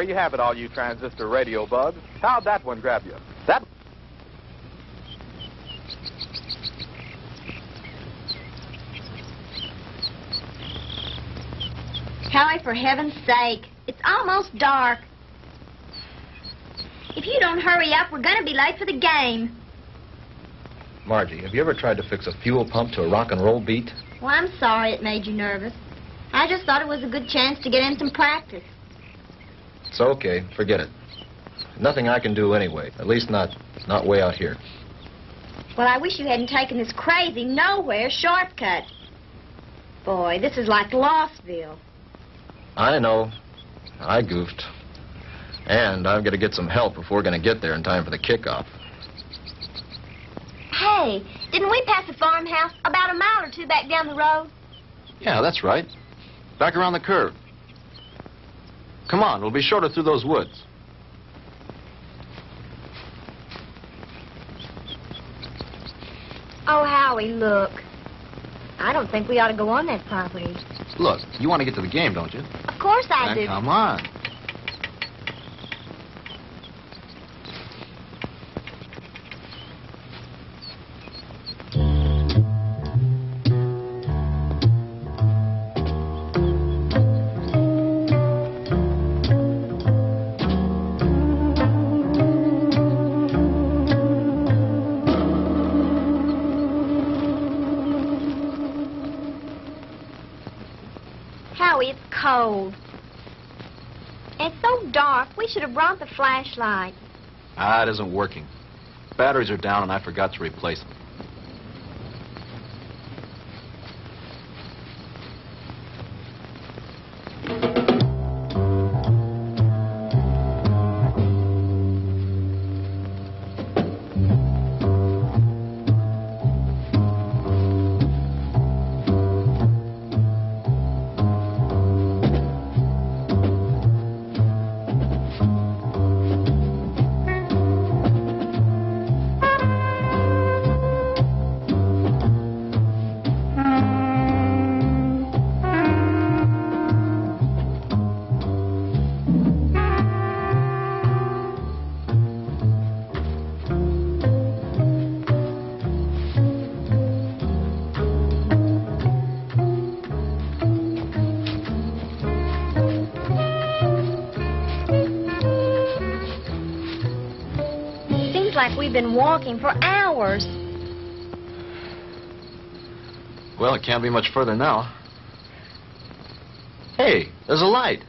you have it, all you transistor radio bugs. How'd that one grab you? That... Howie, for heaven's sake, it's almost dark. If you don't hurry up, we're going to be late for the game. Margie, have you ever tried to fix a fuel pump to a rock and roll beat? Well, I'm sorry it made you nervous. I just thought it was a good chance to get in some practice. It's okay. Forget it. Nothing I can do anyway. At least not way out here. Well, I wish you hadn't taken this crazy nowhere shortcut. Boy, this is like Lostville. I know. I goofed. And I've got to get some help if we're going to get there in time for the kickoff. Hey, didn't we pass a farmhouse about a mile or two back down the road? Yeah, that's right. Back around the curve. Come on, we'll be shorter through those woods. Oh, Howie, look. I don't think we ought to go on that property. Look, you want to get to the game, don't you? Of course I Then do. come on. It's cold. It's so dark. We should have brought the flashlight. Ah, it isn't working. Batteries are down and I forgot to replace them. We've been walking for hours. Well, it can't be much further now. Hey, there's a light.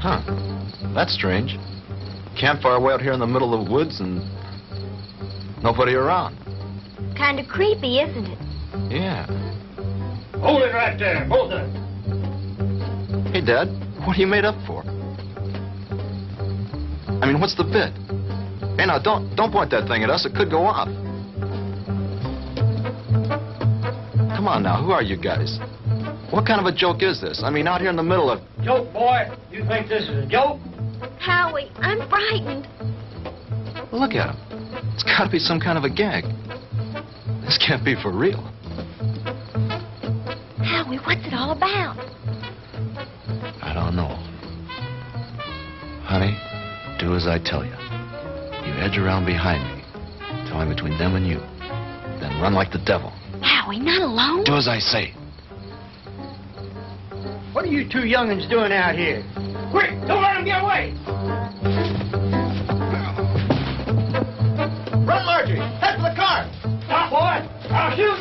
Huh. That's strange. Campfire way out here in the middle of the woods and nobody around. Kind of creepy, isn't it? Yeah. Hold it right there, both of them. Hey, Dad, what are you made up for? I mean, what's the bit? Hey, now, don't point that thing at us. It could go off. Come on now, who are you guys? What kind of a joke is this? I mean, out here in the middle of... Joke, boy? You think this is a joke? Howie, I'm frightened. Well, look at him. It's got to be some kind of a gag. This can't be for real. Howie, what's it all about? I don't know. Honey, do as I tell you. You edge around behind me. Tell me between them and you. Then run like the devil. Howie, not alone? Do as I say. What are you two young'uns doing out here? Quick, don't let them get away! Run, Margie! Head for the car! Stop, boy! I'll shoot!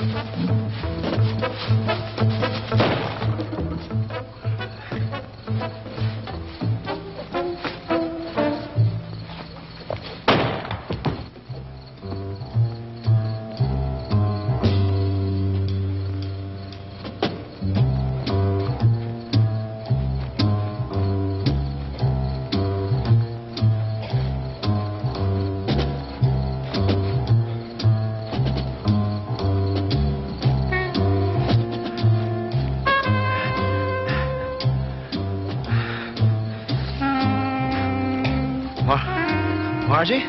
Margie?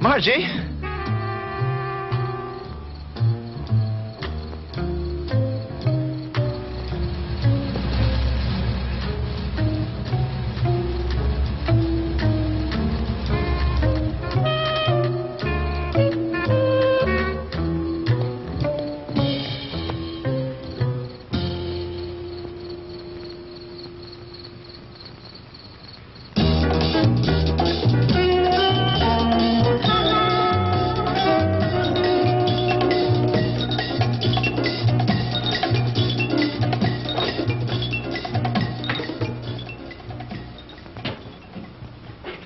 Margie?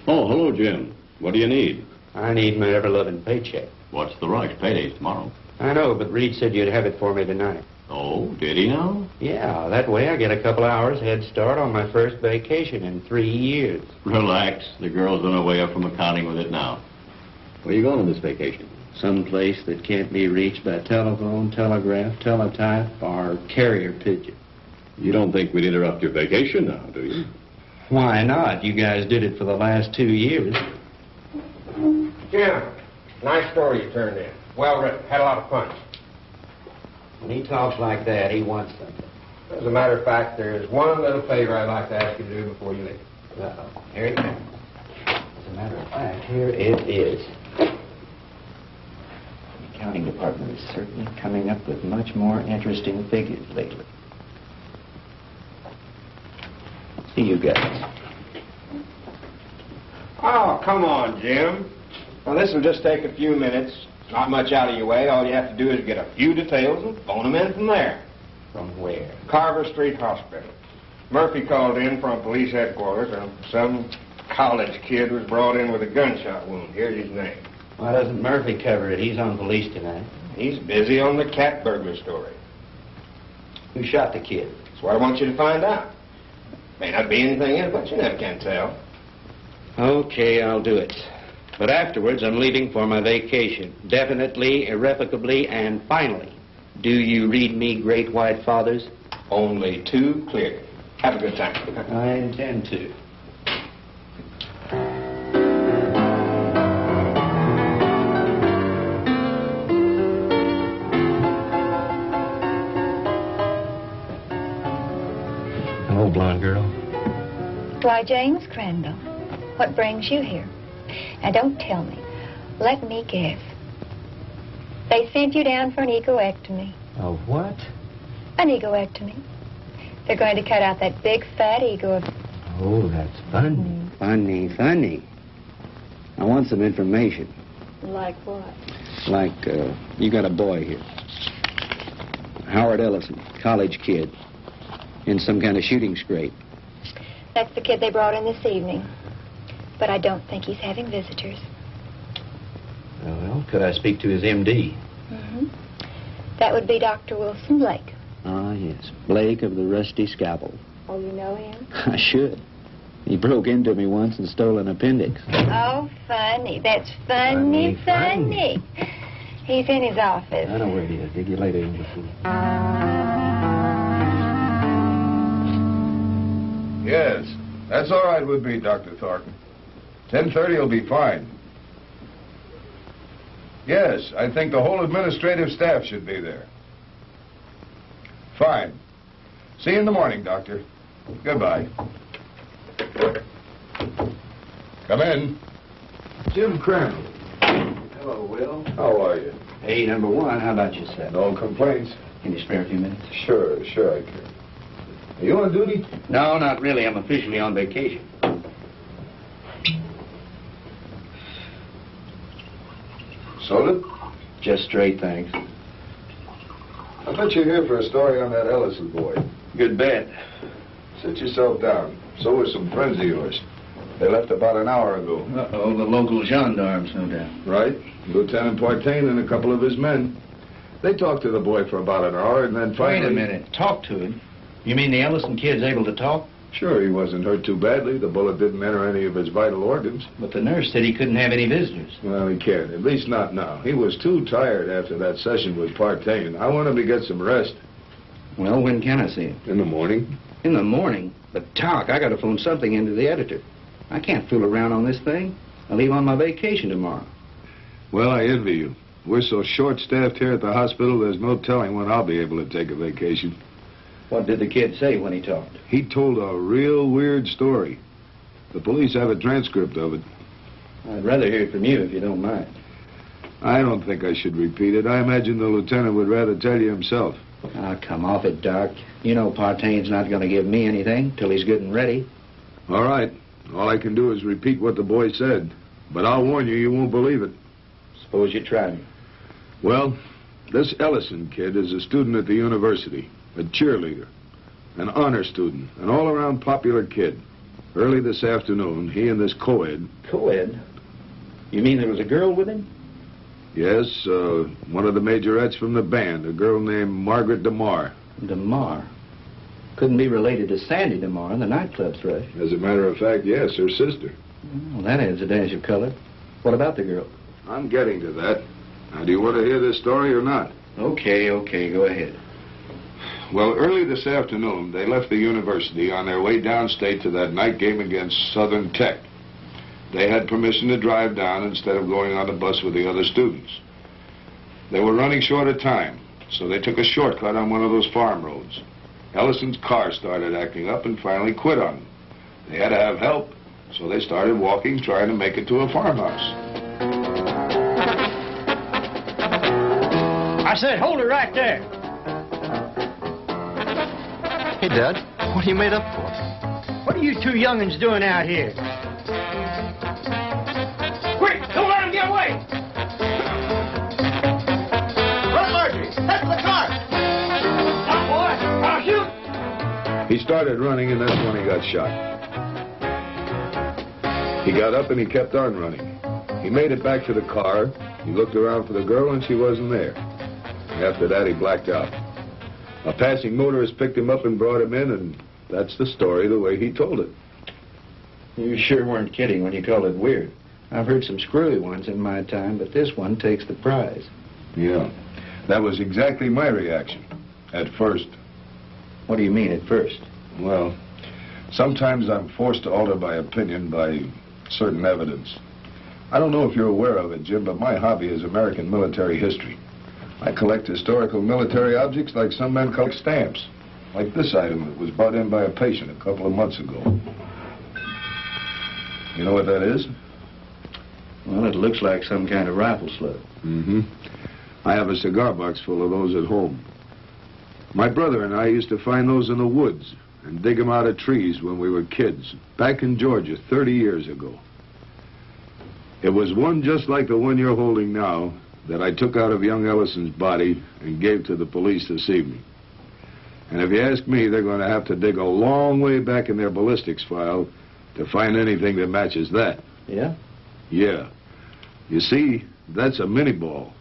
Oh, hello, Jim. What do you need? I need my ever-loving paycheck. What's the rush? Payday's tomorrow. I know, but Reed said you'd have it for me tonight. Oh, did he now? Yeah, that way I get a couple hours head start on my first vacation in 3 years. Relax. The girl's on her way up from accounting with it now. Where you going on this vacation? Some place that can't be reached by telephone, telegraph, teletype, or carrier pigeon. You don't think we'd interrupt your vacation now, do you? Why not? You guys did it for the last 2 years. Jim, nice story you turned in. Well written. Had a lot of fun. When he talks like that, he wants something. As a matter of fact, there's one little favor I'd like to ask you to do before you leave. Uh-oh. Here it comes. As a matter of fact, here it is. The accounting department is certainly coming up with much more interesting figures lately. See you guys. Oh, come on, Jim. Well, this will just take a few minutes. Not much out of your way. All you have to do is get a few details and phone them in from there. From where? Carver Street Hospital. Murphy called in from police headquarters, and some college kid was brought in with a gunshot wound. Here's his name. Why doesn't Murphy cover it? He's on police tonight. He's busy on the cat burglar story. Who shot the kid? That's what I want you to find out. May not be anything in it, but you never can tell. Okay, I'll do it. But afterwards, I'm leaving for my vacation. Definitely, irrevocably, and finally. Do you read me Great White Fathers? Only too clear. Have a good time. I intend to. Hello, blonde girl. Why, James Crandall, what brings you here? Now, don't tell me. Let me guess. They sent you down for an egoectomy. A what? An egoectomy. They're going to cut out that big, fat ego of... Oh, that's funny. Funny. I want some information. Like what? Like, you got a boy here. Howard Ellison, college kid. In some kind of shooting scrape. That's the kid they brought in this evening. But I don't think he's having visitors. Well, could I speak to his M.D.? Mm-hmm. That would be Dr. Wilson Blake. Ah, yes. Blake of the Rusty Scalpel. Oh, you know him? I should. He broke into me once and stole an appendix. Oh, funny. That's funny. He's in his office. I know where he is. Dig you later, you fool. Yes, that's all right with me, Dr. Thornton. 10:30 will be fine. Yes, I think the whole administrative staff should be there. Fine. See you in the morning, Doctor. Goodbye. Come in. Jim Crandall. Hello, Will. How are you? Hey, number one, how about yourself? No complaints. Can you spare a few minutes? Sure I can. Are you on duty? No, not really. I'm officially on vacation. Soda? Just straight, thanks. I bet you're here for a story on that Ellison boy. Good bet. Sit yourself down. So are some friends of yours. They left about an hour ago. Uh-oh, the local gendarmes, no doubt. Right. Lieutenant Partain and a couple of his men. They talked to the boy for about an hour and then finally... Wait a minute. Talk to him? You mean the Ellison kid's able to talk? Sure, he wasn't hurt too badly. The bullet didn't enter any of his vital organs. But the nurse said he couldn't have any visitors. Well, he can't. At least not now. He was too tired after that session with Partain. I want him to get some rest. Well, when can I see him? In the morning. In the morning? But, Doc, I got to phone something into the editor. I can't fool around on this thing. I leave on my vacation tomorrow. Well, I envy you. We're so short-staffed here at the hospital, there's no telling when I'll be able to take a vacation. What did the kid say when he talked? He told a real weird story. The police have a transcript of it. I'd rather hear it from you if you don't mind. I don't think I should repeat it. I imagine the lieutenant would rather tell you himself. Ah, come off it, Doc. You know Partaine's not going to give me anything till he's good and ready. All right. All I can do is repeat what the boy said. But I'll warn you, you won't believe it. Suppose you try me. Well, this Ellison kid is a student at the university, a cheerleader, an honor student, an all-around popular kid. Early this afternoon, he and this co-ed... Co-ed? You mean there was a girl with him? Yes, one of the majorettes from the band, a girl named Margaret DeMar. DeMar? Couldn't be related to Sandy DeMar, the nightclub thrush. As a matter of fact, yes, her sister. Well, that adds a dash of color. What about the girl? I'm getting to that. Now, do you want to hear this story or not? Okay, go ahead. Well, early this afternoon, they left the university on their way downstate to that night game against Southern Tech. They had permission to drive down instead of going on the bus with the other students. They were running short of time, so they took a shortcut on one of those farm roads. Ellison's car started acting up and finally quit on them. They had to have help, so they started walking, trying to make it to a farmhouse. I said, hold it right there. Hey, Dad, what are you made up for? What are you two young'uns doing out here? Quick, don't let him get away! Run, Marjorie! Head for the car! Stop, boy! I'll shoot! He started running, and that's when he got shot. He got up and he kept on running. He made it back to the car. He looked around for the girl, and she wasn't there. After that, he blacked out. A passing motorist picked him up and brought him in, and that's the story the way he told it. You sure weren't kidding when you called it weird. I've heard some screwy ones in my time, but this one takes the prize. Yeah, that was exactly my reaction, at first. What do you mean, at first? Well, sometimes I'm forced to alter my opinion by certain evidence. I don't know if you're aware of it, Jim, but my hobby is American military history. I collect historical military objects like some men collect stamps. Like this item that was brought in by a patient a couple of months ago. You know what that is? Well, it looks like some kind of rifle slug. Mm-hmm. I have a cigar box full of those at home. My brother and I used to find those in the woods and dig them out of trees when we were kids, back in Georgia 30 years ago. It was one just like the one you're holding now that I took out of young Ellison's body and gave to the police this evening. And if you ask me, they're going to have to dig a long way back in their ballistics file to find anything that matches that. Yeah? Yeah. You see, that's a mini ball.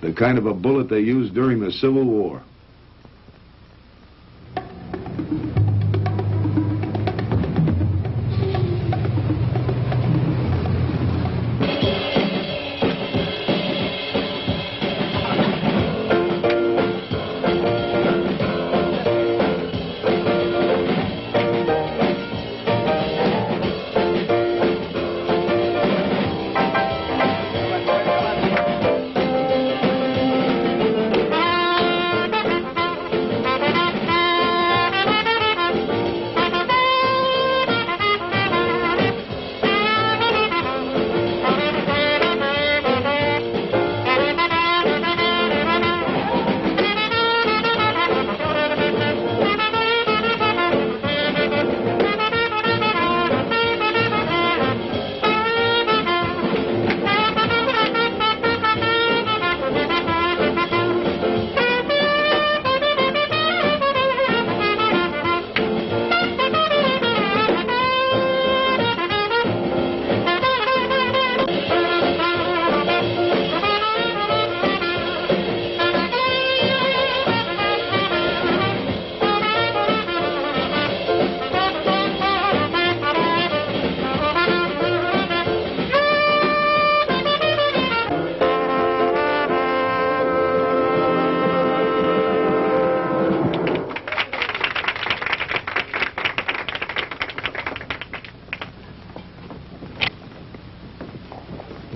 The kind of a bullet they used during the Civil War.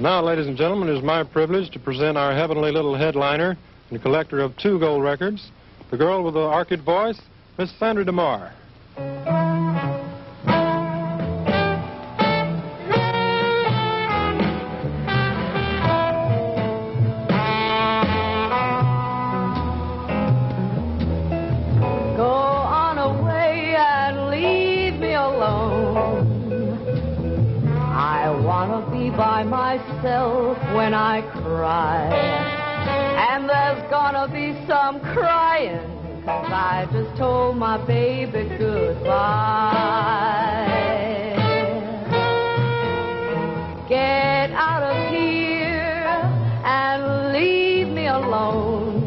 Now, ladies and gentlemen, it is my privilege to present our heavenly little headliner and collector of 2 gold records, the girl with the orchid voice, Miss Sandra DeMar. By myself when I cry, and there's gonna be some crying, 'cause I just told my baby goodbye. Get out of here and leave me alone.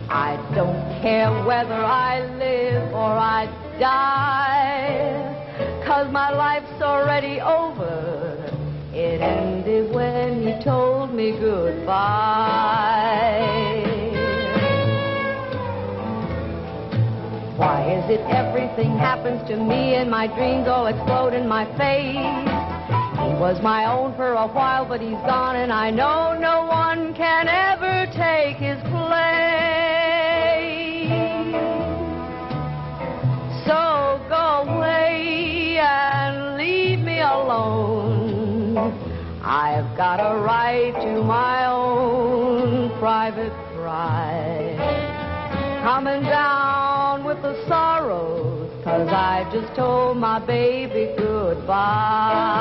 I don't care whether I live or I die, 'cause my life's already over. It ended when you told me goodbye. Why is it everything happens to me and my dreams all explode in my face? He was my own for a while, but he's gone, and I know no one can ever take his place. So go away and leave me alone. I've got a right to my own private cry. Coming down with the sorrows, 'cause I just told my baby goodbye.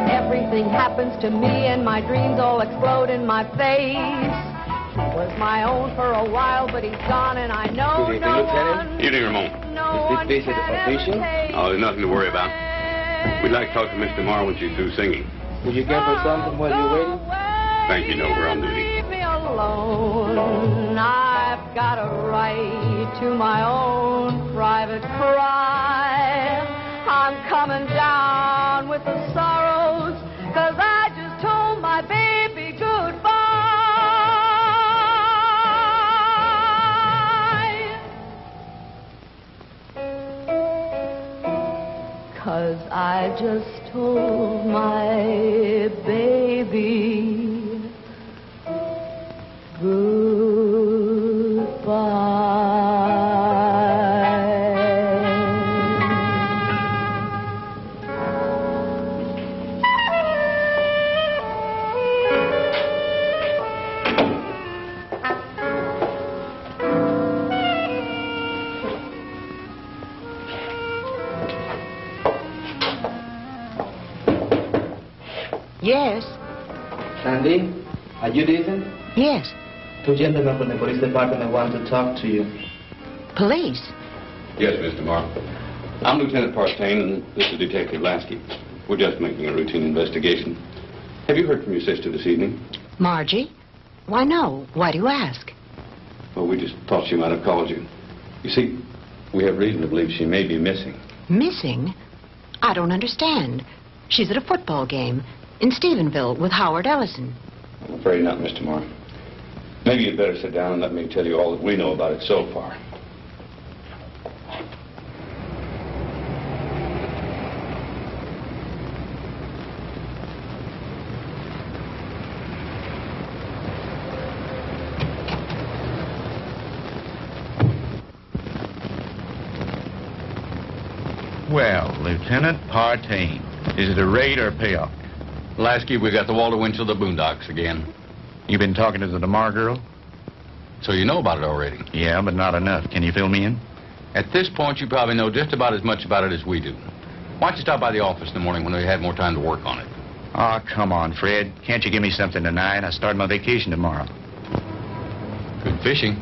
Everything happens to me and my dreams all explode in my face. He was my own for a while, but he's gone, and I know Good evening, no Lieutenant. one. Evening, Ramon. Is this visit official? Oh, there's nothing to worry about. We'd like to talk to Miss DeMar when she's through singing. Will you give her something while you're waiting? Thank you, no, we're on duty. Leave me alone. I've got a right to my own private cry. I'm coming down with the sorrows, 'cause I just told my baby goodbye. 'Cause I just told my baby goodbye. Yes. Sandy, are you decent? Yes. 2 gentlemen from the police department want to talk to you. Police? Yes, Miss DeMar. I'm Lieutenant Partain, and this is Detective Lasky. We're just making a routine investigation. Have you heard from your sister this evening? Margie? Why, no. Why do you ask? Well, we just thought she might have called you. You see, we have reason to believe she may be missing. Missing? I don't understand. She's at a football game in Stephenville with Howard Ellison. I'm afraid not, Miss DeMar. Maybe you'd better sit down and let me tell you all that we know about it so far. Well, Lieutenant Partain, is it a raid or a payoff? Lasky, we got the Walter Winchell the Boondocks again. You been talking to the DeMar girl? So you know about it already? Yeah, but not enough. Can you fill me in? At this point, you probably know just about as much about it as we do. Why don't you stop by the office in the morning when we have more time to work on it? Oh, come on, Fred. Can't you give me something tonight? I start my vacation tomorrow. Good fishing.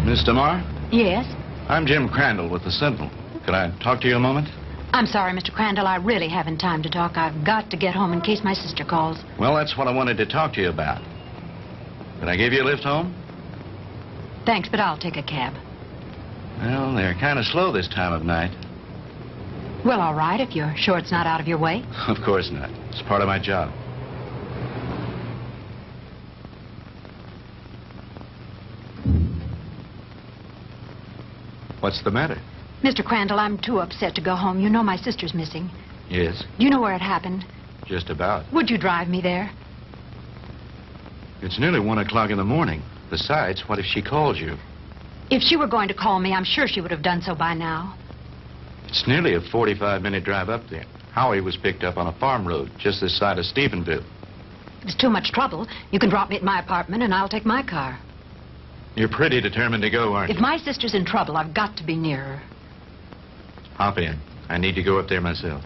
Miss DeMar? Yes? I'm Jim Crandall with the Sentinel. Could I talk to you a moment? I'm sorry, Mr. Crandall. I really haven't time to talk. I've got to get home in case my sister calls. Well, that's what I wanted to talk to you about. Could I give you a lift home? Thanks, but I'll take a cab. Well, they're kind of slow this time of night. Well, all right, if you're sure it's not out of your way. Of course not. It's part of my job. What's the matter? Mr. Crandall, I'm too upset to go home. You know my sister's missing. Yes, Do you know where it happened? just about. Would you drive me there? It's nearly 1 o'clock in the morning. Besides, what if she calls you? If she were going to call me, I'm sure she would have done so by now. It's nearly a 45-minute drive up there. Howie was picked up on a farm road just this side of Stephenville. If it's too much trouble, you can drop me at my apartment and I'll take my car. You're pretty determined to go, aren't If you? my sister's in trouble, I've got to be near her. Hop in. I need to go up there myself.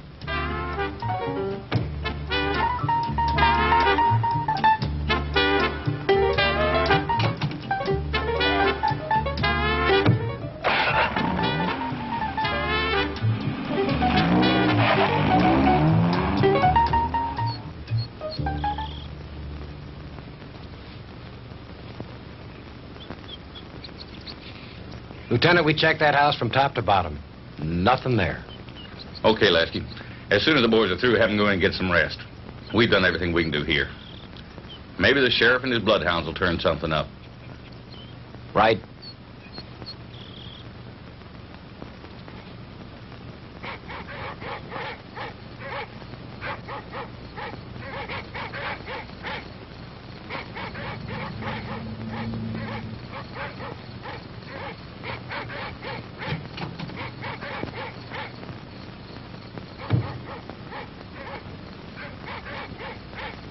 Lieutenant, we checked that house from top to bottom. Nothing there. Okay, Lasky. As soon as the boys are through, have them go in and get some rest. We've done everything we can do here. Maybe the sheriff and his bloodhounds will turn something up. Right.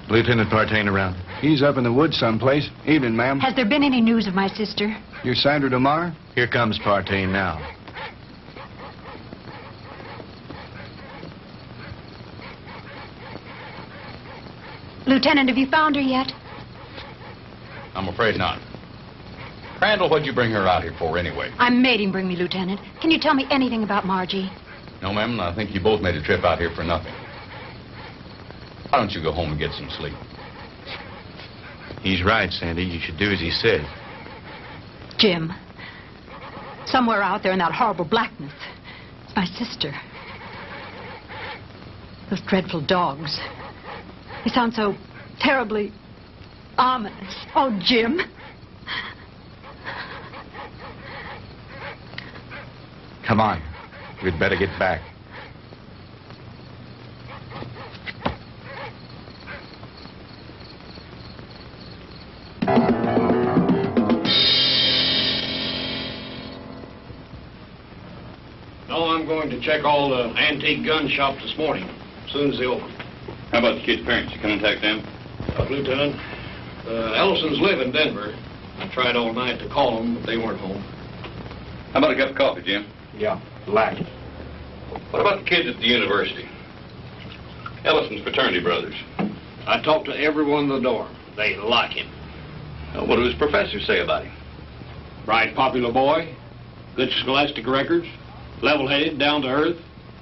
Lieutenant Partain around? He's up in the woods someplace. Evening, ma'am. Has there been any news of my sister? You're Sandra DeMar? Here comes Partain now. Lieutenant, have you found her yet? I'm afraid not. Crandall, what'd you bring her out here for anyway? I made him bring me, Lieutenant. Can you tell me anything about Margie? No, ma'am, I think you both made a trip out here for nothing. Why don't you go home and get some sleep? He's right, Sandy. You should do as he said. Jim, somewhere out there in that horrible blackness, it's my sister. Those dreadful dogs. They sound so terribly ominous. Oh, Jim. Come on. We'd better get back. No, I'm going to check all the antique gun shops this morning, as soon as they open. How about the kid's parents? You come contact them? Lieutenant, Ellisons live in Denver. I tried all night to call them, but they weren't home. How about a cup of coffee, Jim? Yeah, black. What about the kids at the university? Ellison's fraternity brothers. I talked to everyone in the dorm. They like him. What do his professors say about him? Bright, popular boy, good scholastic records, level-headed, down to earth.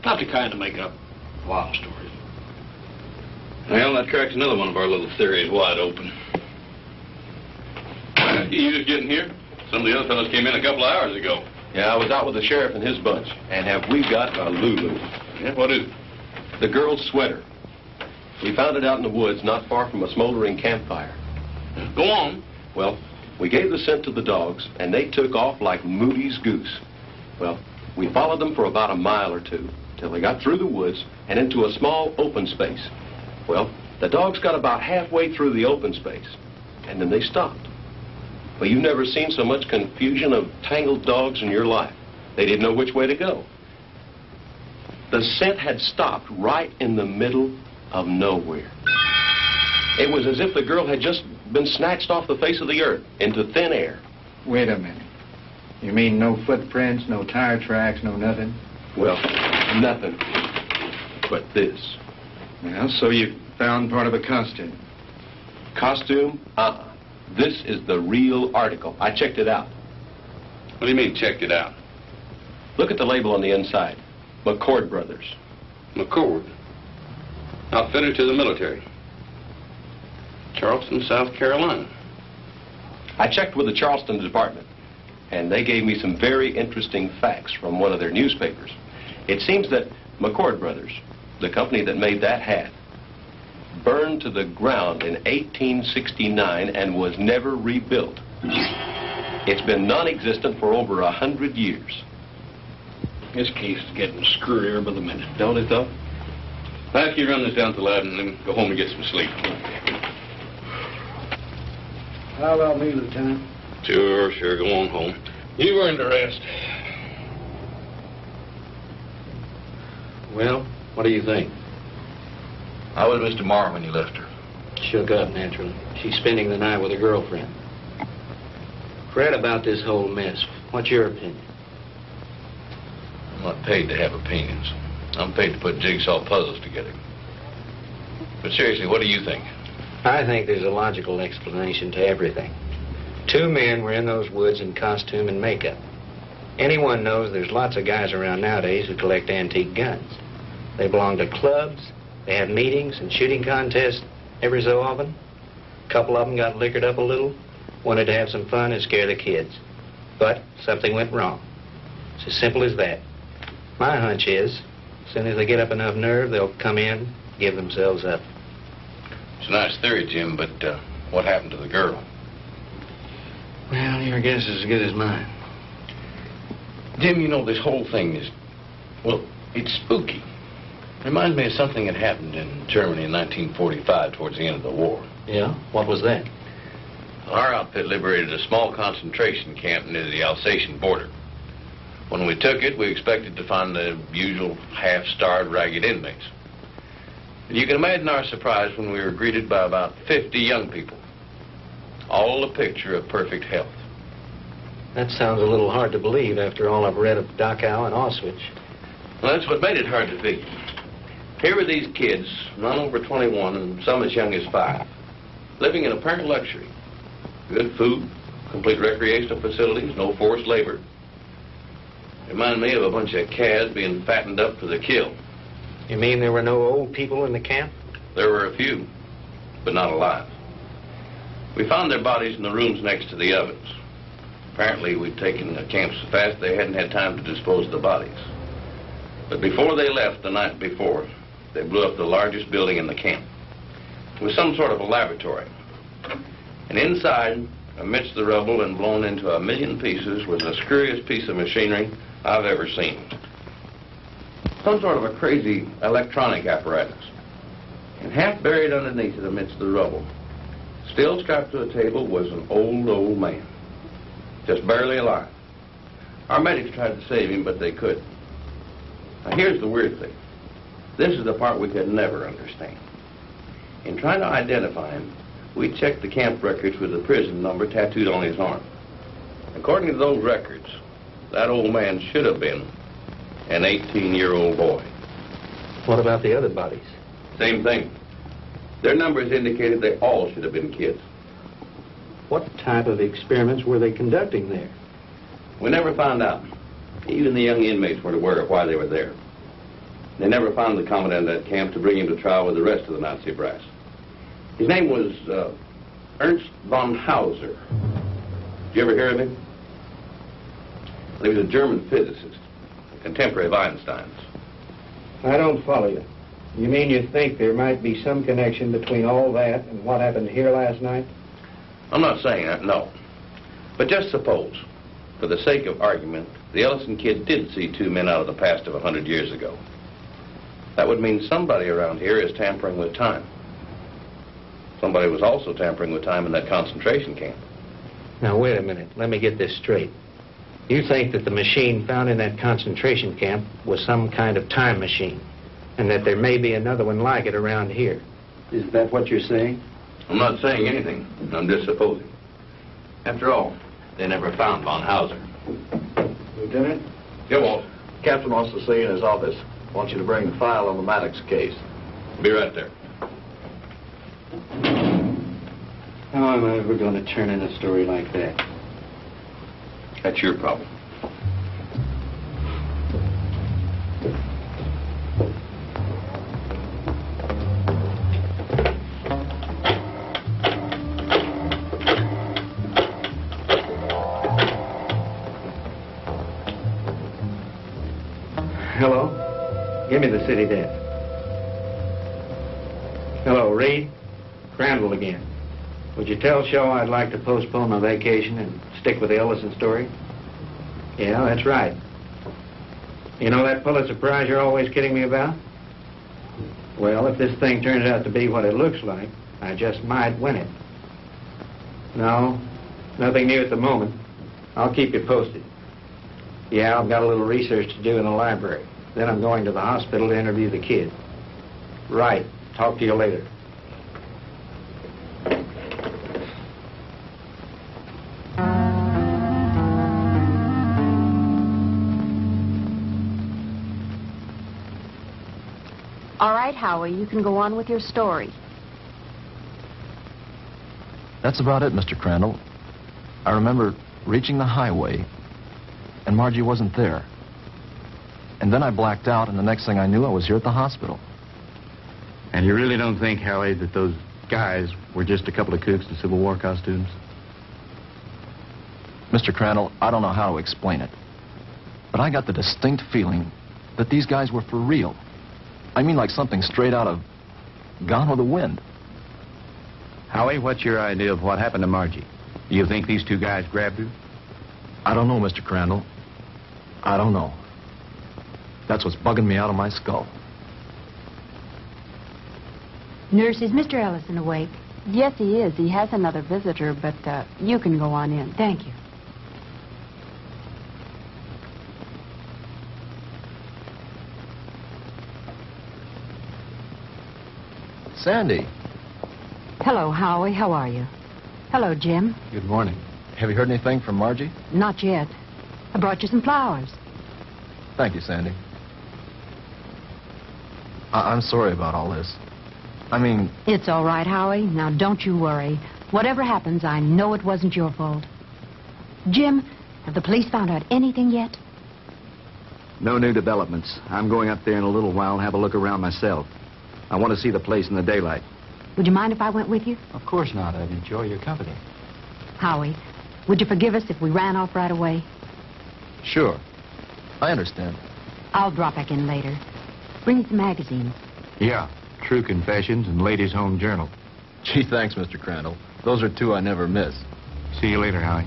Not the kind to make up wild stories. Well, that cracks another one of our little theories wide open. You just getting here? Some of the other fellows came in a couple of hours ago. Yeah, I was out with the sheriff and his bunch. And have we got a Lulu? Yeah, what is it? The girl's sweater. We found it out in the woods not far from a smoldering campfire. Go on. Well, we gave the scent to the dogs, and they took off like Moody's goose. Well, we followed them for about a mile or two, till they got through the woods and into a small open space. Well, the dogs got about halfway through the open space, and then they stopped. Well, you've never seen so much confusion of tangled dogs in your life. They didn't know which way to go. The scent had stopped right in the middle of nowhere. It was as if the girl had just been snatched off the face of the earth into thin air. Wait a minute. You mean no footprints, no tire tracks, no nothing? Well, nothing but this. Well, so you found part of a costume. Costume? This is the real article. I checked it out. What do you mean, checked it out? Look at the label on the inside. McCord Brothers. McCord? Outfitter to the military. Charleston, South Carolina. I checked with the Charleston department, and they gave me some very interesting facts from one of their newspapers. It seems that McCord Brothers, the company that made that hat, burned to the ground in 1869 and was never rebuilt. It's been non-existent for over 100 years. This case is getting screwier by the minute. Don't it, though? I'll have you run this down to the lab and then go home and get some sleep. How about me, Lieutenant? Sure, go on home. You've earned a rest. Well, what do you think? How was Mr. Marvin when you left her? Shook up, naturally. She's spending the night with her girlfriend. Fred, about this whole mess, what's your opinion? I'm not paid to have opinions. I'm paid to put jigsaw puzzles together. But seriously, what do you think? I think there's a logical explanation to everything. Two men were in those woods in costume and makeup. Anyone knows there's lots of guys around nowadays who collect antique guns. They belong to clubs, they have meetings and shooting contests every so often. A couple of them got liquored up a little, wanted to have some fun and scare the kids. But something went wrong. It's as simple as that. My hunch is, as soon as they get up enough nerve, they'll come in, give themselves up. It's a nice theory, Jim, but what happened to the girl? Well, your guess is as good as mine. Jim, you know, this whole thing is, well, it's spooky. Reminds me of something that happened in Germany in 1945 towards the end of the war. Yeah? What was that? Our outfit liberated a small concentration camp near the Alsatian border. When we took it, we expected to find the usual half-starved, ragged inmates. And you can imagine our surprise when we were greeted by about 50 young people, all a picture of perfect health. That sounds a little hard to believe after all I've read of Dachau and Auschwitz. Well, that's what made it hard to believe. Here were these kids, none over 21 and some as young as 5, living in apparent luxury. Good food, complete recreational facilities, no forced labor. Reminded me of a bunch of calves being fattened up for the kill. You mean there were no old people in the camp? There were a few, but not alive. We found their bodies in the rooms next to the ovens. Apparently, we'd taken the camp so fast they hadn't had time to dispose of the bodies. But before they left the night before, they blew up the largest building in the camp. It was some sort of a laboratory. And inside, amidst the rubble and blown into a million pieces, was the screwiest piece of machinery I've ever seen. Some sort of a crazy electronic apparatus. And half buried underneath it amidst the rubble, still strapped to a table, was an old man. Just barely alive. Our medics tried to save him, but they couldn't. Now, here's the weird thing. This is the part we could never understand. In trying to identify him, we checked the camp records with the prison number tattooed on his arm. According to those records, that old man should have been an 18-year-old boy. What about the other bodies? Same thing. Their numbers indicated they all should have been kids. What type of experiments were they conducting there? We never found out. Even the young inmates weren't aware of why they were there. They never found the commandant of that camp to bring him to trial with the rest of the Nazi brass. His name was Ernst von Hauser. Did you ever hear of him? He was a German physicist, a contemporary of Einstein's. I don't follow you. You mean you think there might be some connection between all that and what happened here last night? I'm not saying that, no. But just suppose, for the sake of argument, the Ellison kid did see two men out of the past of 100 years ago. That would mean somebody around here is tampering with time. Somebody was also tampering with time in that concentration camp. Now, wait a minute. Let me get this straight. You think that the machine found in that concentration camp was some kind of time machine, and that there may be another one like it around here. Is that what you're saying? I'm not saying anything. I'm just supposing. After all, they never found von Hauser. Lieutenant? Yeah, Walt. Captain wants to see you in his office. Wants you to bring the file on the Maddox case. Be right there. How am I ever going to turn in a story like that? That's your problem. Hello? Give me the city desk. Hello, Reed? Crandall again. Would you tell Shaw I'd like to postpone my vacation and stick with the Ellison story? Yeah, that's right. You know that Pulitzer Prize you're always kidding me about? Well, if this thing turns out to be what it looks like, I just might win it. No, nothing new at the moment. I'll keep you posted. Yeah, I've got a little research to do in the library. Then I'm going to the hospital to interview the kid. Right. Talk to you later. All right, Howie, you can go on with your story. That's about it, Mr. Crandall. I remember reaching the highway, and Margie wasn't there. And then I blacked out, and the next thing I knew, I was here at the hospital. And you really don't think, Howie, that those guys were just a couple of kooks in Civil War costumes? Mr. Crandall, I don't know how to explain it, but I got the distinct feeling that these guys were for real. I mean, like something straight out of Gone with the Wind. Howie, what's your idea of what happened to Margie? Do you think these two guys grabbed her? I don't know, Mr. Crandall. I don't know. That's what's bugging me out of my skull. Nurse, is Mr. Ellison awake? Yes, he is. He has another visitor, but you can go on in. Thank you. Sandy. Hello, Howie. How are you? Hello, Jim. Good morning. Have you heard anything from Margie? Not yet. I brought you some flowers. Thank you, Sandy. I'm sorry about all this. I mean... It's all right, Howie. Now, don't you worry. Whatever happens, I know it wasn't your fault. Jim, have the police found out anything yet? No new developments. I'm going up there in a little while and have a look around myself. I want to see the place in the daylight. Would you mind if I went with you? Of course not. I'd enjoy your company. Howie, would you forgive us if we ran off right away? Sure. I understand. I'll drop back in later. Bring me some magazines. Yeah. True Confessions and Ladies' Home Journal. Gee, thanks, Mr. Crandall. Those are two I never miss. See you later, Howie.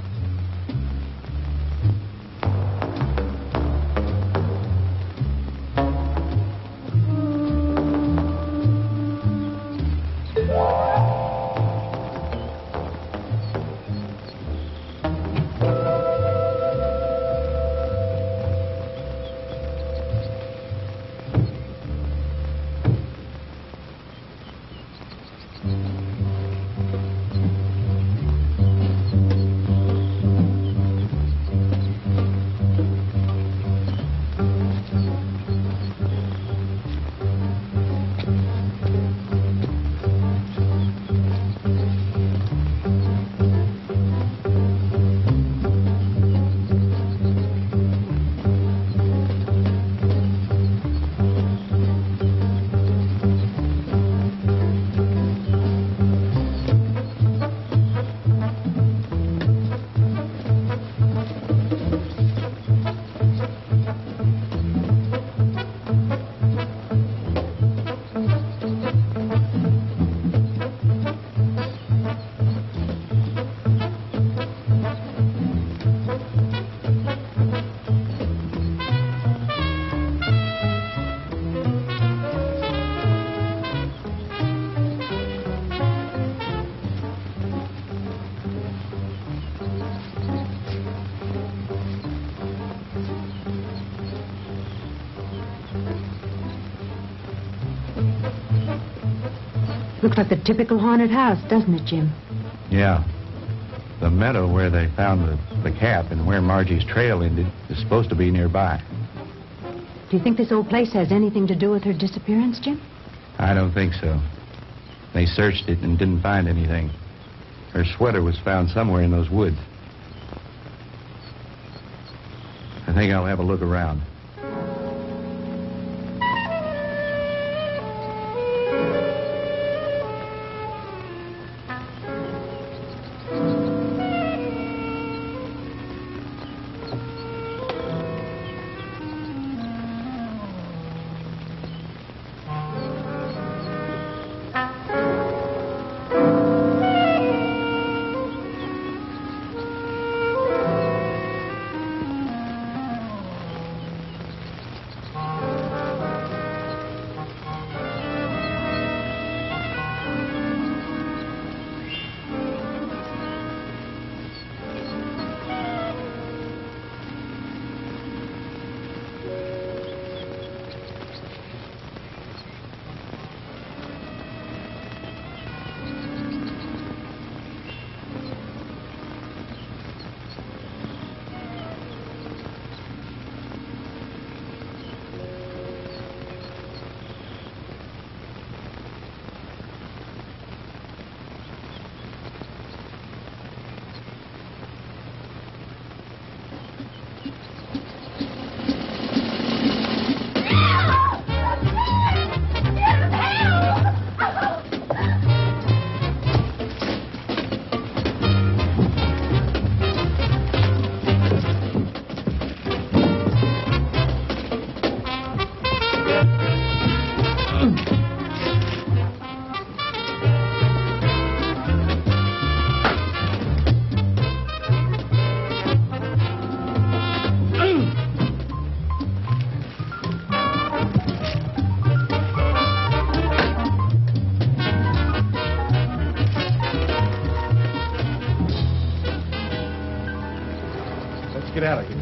Looks like the typical haunted house, doesn't it, Jim? Yeah. The meadow where they found the cap and where Margie's trail ended is supposed to be nearby. Do you think this old place has anything to do with her disappearance, Jim? I don't think so. They searched it and didn't find anything. Her sweater was found somewhere in those woods. I think I'll have a look around. Get out of here.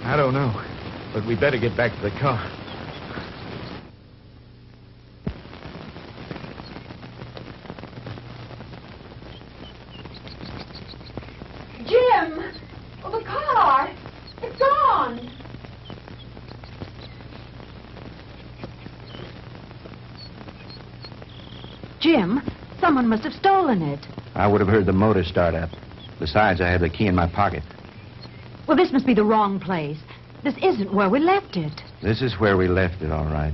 I don't know, but we better get back to the car. Jim! Oh, the car! It's gone! Jim, someone must have stolen it. I would have heard the motor start up. Besides, I have the key in my pocket. Well, this must be the wrong place. This isn't where we left it. This is where we left it, all right.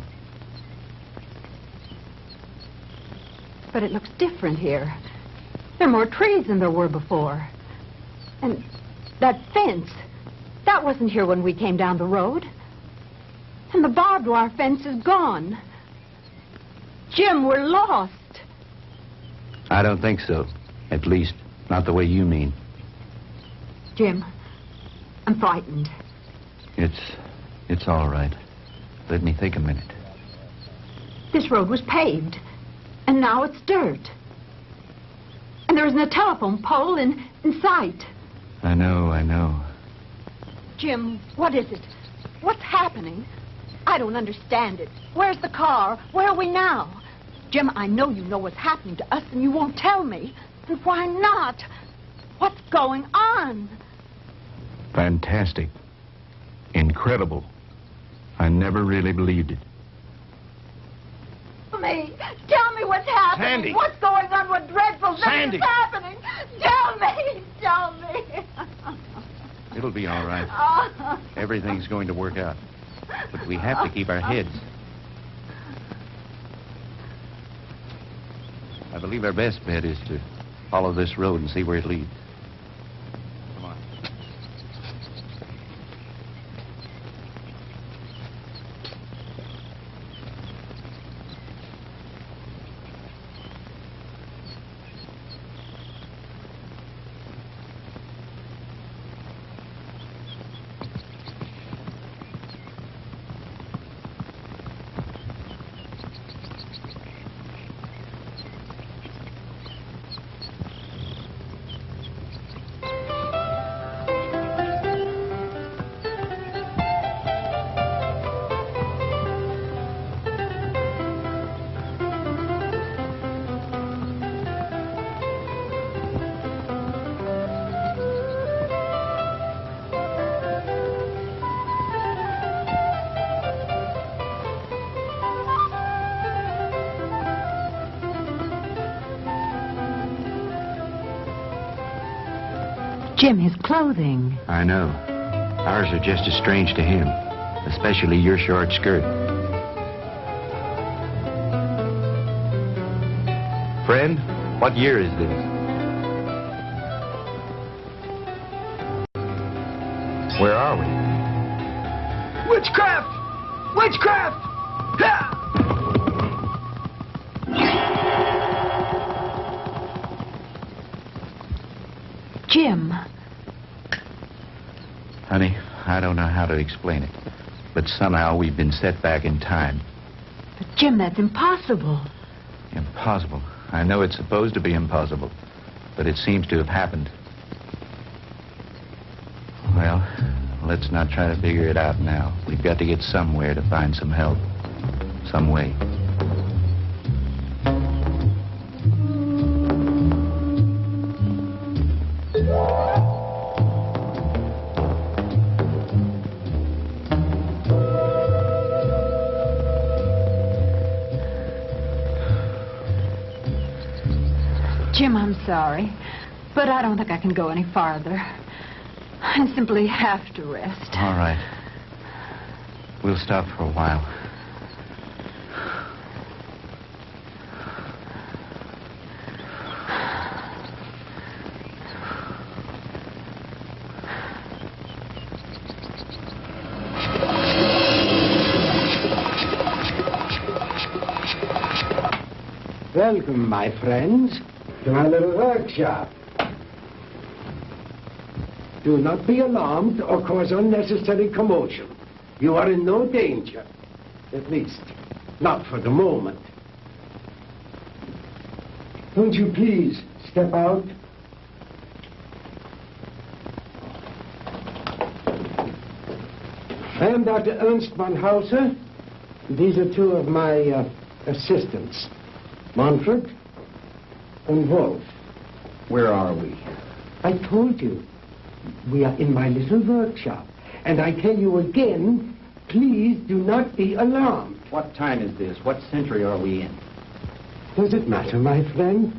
But it looks different here. There are more trees than there were before. And that fence, that wasn't here when we came down the road. And the barbed wire fence is gone. Jim, we're lost. I don't think so. At least, not the way you mean. Jim, I'm frightened. It's all right. Let me think a minute. This road was paved, and now it's dirt. And there isn't a telephone pole in sight. I know. Jim, what is it? What's happening? I don't understand it. Where's the car? Where are we now? Jim, I know you know what's happening to us, and you won't tell me. And why not? What's going on? Fantastic. Incredible. I never really believed it. Tell me what's happening. Sandy. What's going on? What dreadful thing Sandy. is happening? Tell me. It'll be all right. Everything's going to work out. But we have to keep our heads. I believe our best bet is to follow this road and see where it leads. Come on. Jim, his clothing. I know. Ours are just as strange to him, especially your short skirt. Friend, what year is this? Where are we? Witchcraft! Witchcraft! Ha! Jim. Honey, I don't know how to explain it, but somehow we've been set back in time. But Jim, that's impossible. Impossible. I know it's supposed to be impossible, but it seems to have happened. Well, let's not try to figure it out now. We've got to get somewhere to find some help. Some way. Jim, I'm sorry, but I don't think I can go any farther. I simply have to rest. All right. We'll stop for a while. Welcome, my friends, to my little workshop. Do not be alarmed or cause unnecessary commotion. You are in no danger. At least, not for the moment. Won't you please step out? I am Dr. Ernst von Hauser. These are two of my assistants, Manfred and Wolf. Where are we? I told you. We are in my little workshop. And I tell you again, please do not be alarmed. What time is this? What century are we in? Does it matter, my friend?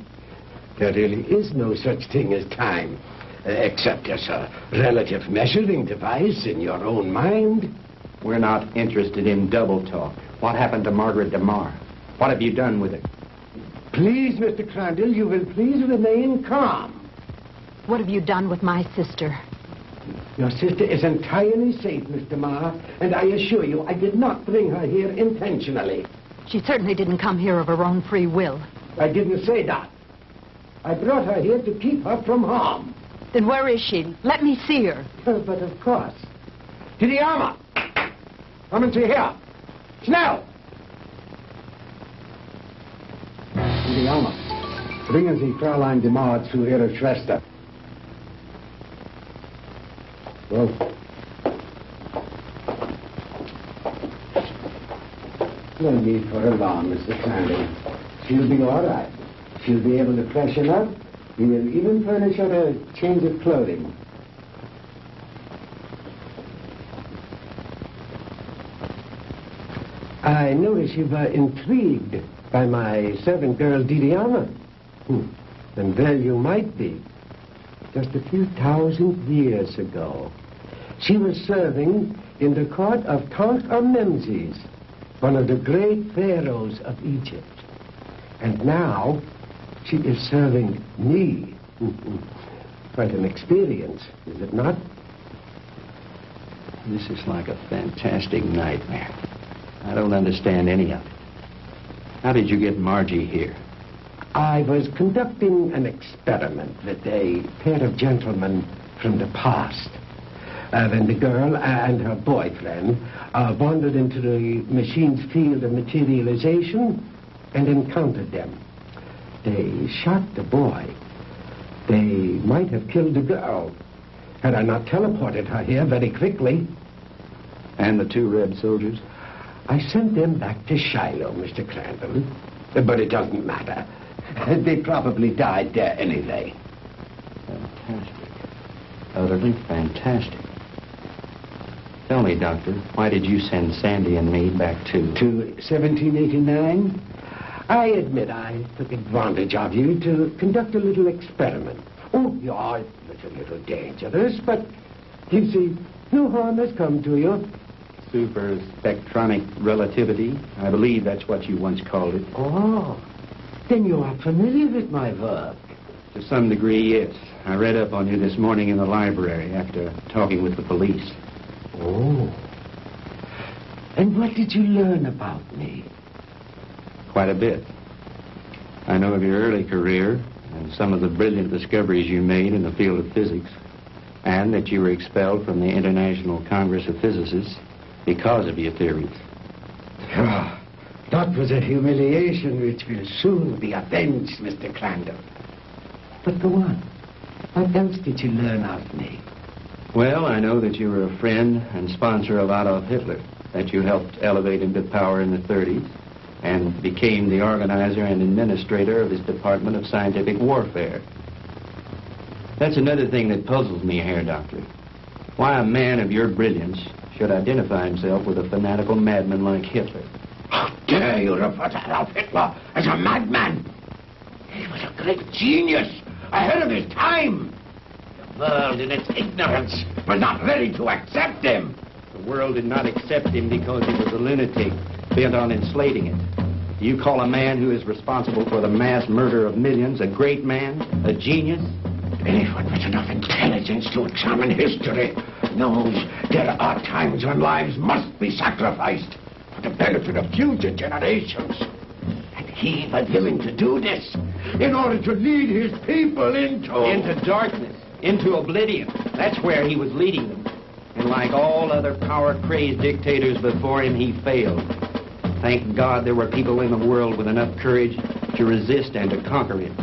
There really is no such thing as time, except as a relative measuring device in your own mind. We're not interested in double talk. What happened to Margaret DeMar? What have you done with her? Please, Mr. Crandall, you will please remain calm. What have you done with my sister? Your sister is entirely safe, Mr. Marr, and I assure you I did not bring her here intentionally. She certainly didn't come here of her own free will. I didn't say that. I brought her here to keep her from harm. Then where is she? Let me see her. But of course. To the armor! Come and see here. Schnell! To the armor. Bringen Sie Fräulein DeMar zu ihrer Schwester. Well, no need for alarm, Mr. Crandall. She'll be all right. She'll be able to freshen up. We will even furnish her a change of clothing. I notice you were intrigued by my servant girl, Didiana. And there you might be. Just a few thousand years ago, She was serving in the court of Ramsey, one of the great pharaohs of Egypt. And now she is serving me. Quite an experience, is it not? This is like a fantastic nightmare. I don't understand any of it. How did you get Margie here? I was conducting an experiment with a pair of gentlemen from the past. When the girl and her boyfriend wandered into the machine's field of materialization and encountered them. They shot the boy. They might have killed the girl had I not teleported her here very quickly. And the two red soldiers? I sent them back to Shiloh, Mr. Crandall. But it doesn't matter. They probably died there anyway. Fantastic. Utterly fantastic. Tell me, Doctor, why did you send Sandy and me back to 1789? I admit I took advantage of you to conduct a little experiment. Oh, yeah, it was a little dangerous, but you see, no harm has come to you. Super spectronic relativity? I believe that's what you once called it. Oh, then you are familiar with my work. To some degree, yes. I read up on you this morning in the library after talking with the police. Oh. And what did you learn about me? Quite a bit. I know of your early career and some of the brilliant discoveries you made in the field of physics, and that you were expelled from the International Congress of Physicists because of your theories. Ah, that was a humiliation which will soon be avenged, Mr. Crandall. But go on. What else did you learn of me? Well, I know that you were a friend and sponsor of Adolf Hitler, that you helped elevate him to power in the 30s, and became the organizer and administrator of his Department of Scientific Warfare. That's another thing that puzzles me here, Doctor. Why a man of your brilliance should identify himself with a fanatical madman like Hitler. How dare you refer to Adolf Hitler as a madman? He was a great genius, ahead of his time. The world in its ignorance was not ready to accept him. The world did not accept him because he was a lunatic, bent on enslaving it. Do you call a man who is responsible for the mass murder of millions a great man, a genius? Anyone with enough intelligence to examine history knows there are times when lives must be sacrificed for the benefit of future generations. And he was willing to do this in order to lead his people into darkness, into oblivion. That's where he was leading them. And like all other power-crazed dictators before him, he failed. Thank God there were people in the world with enough courage to resist and to conquer him.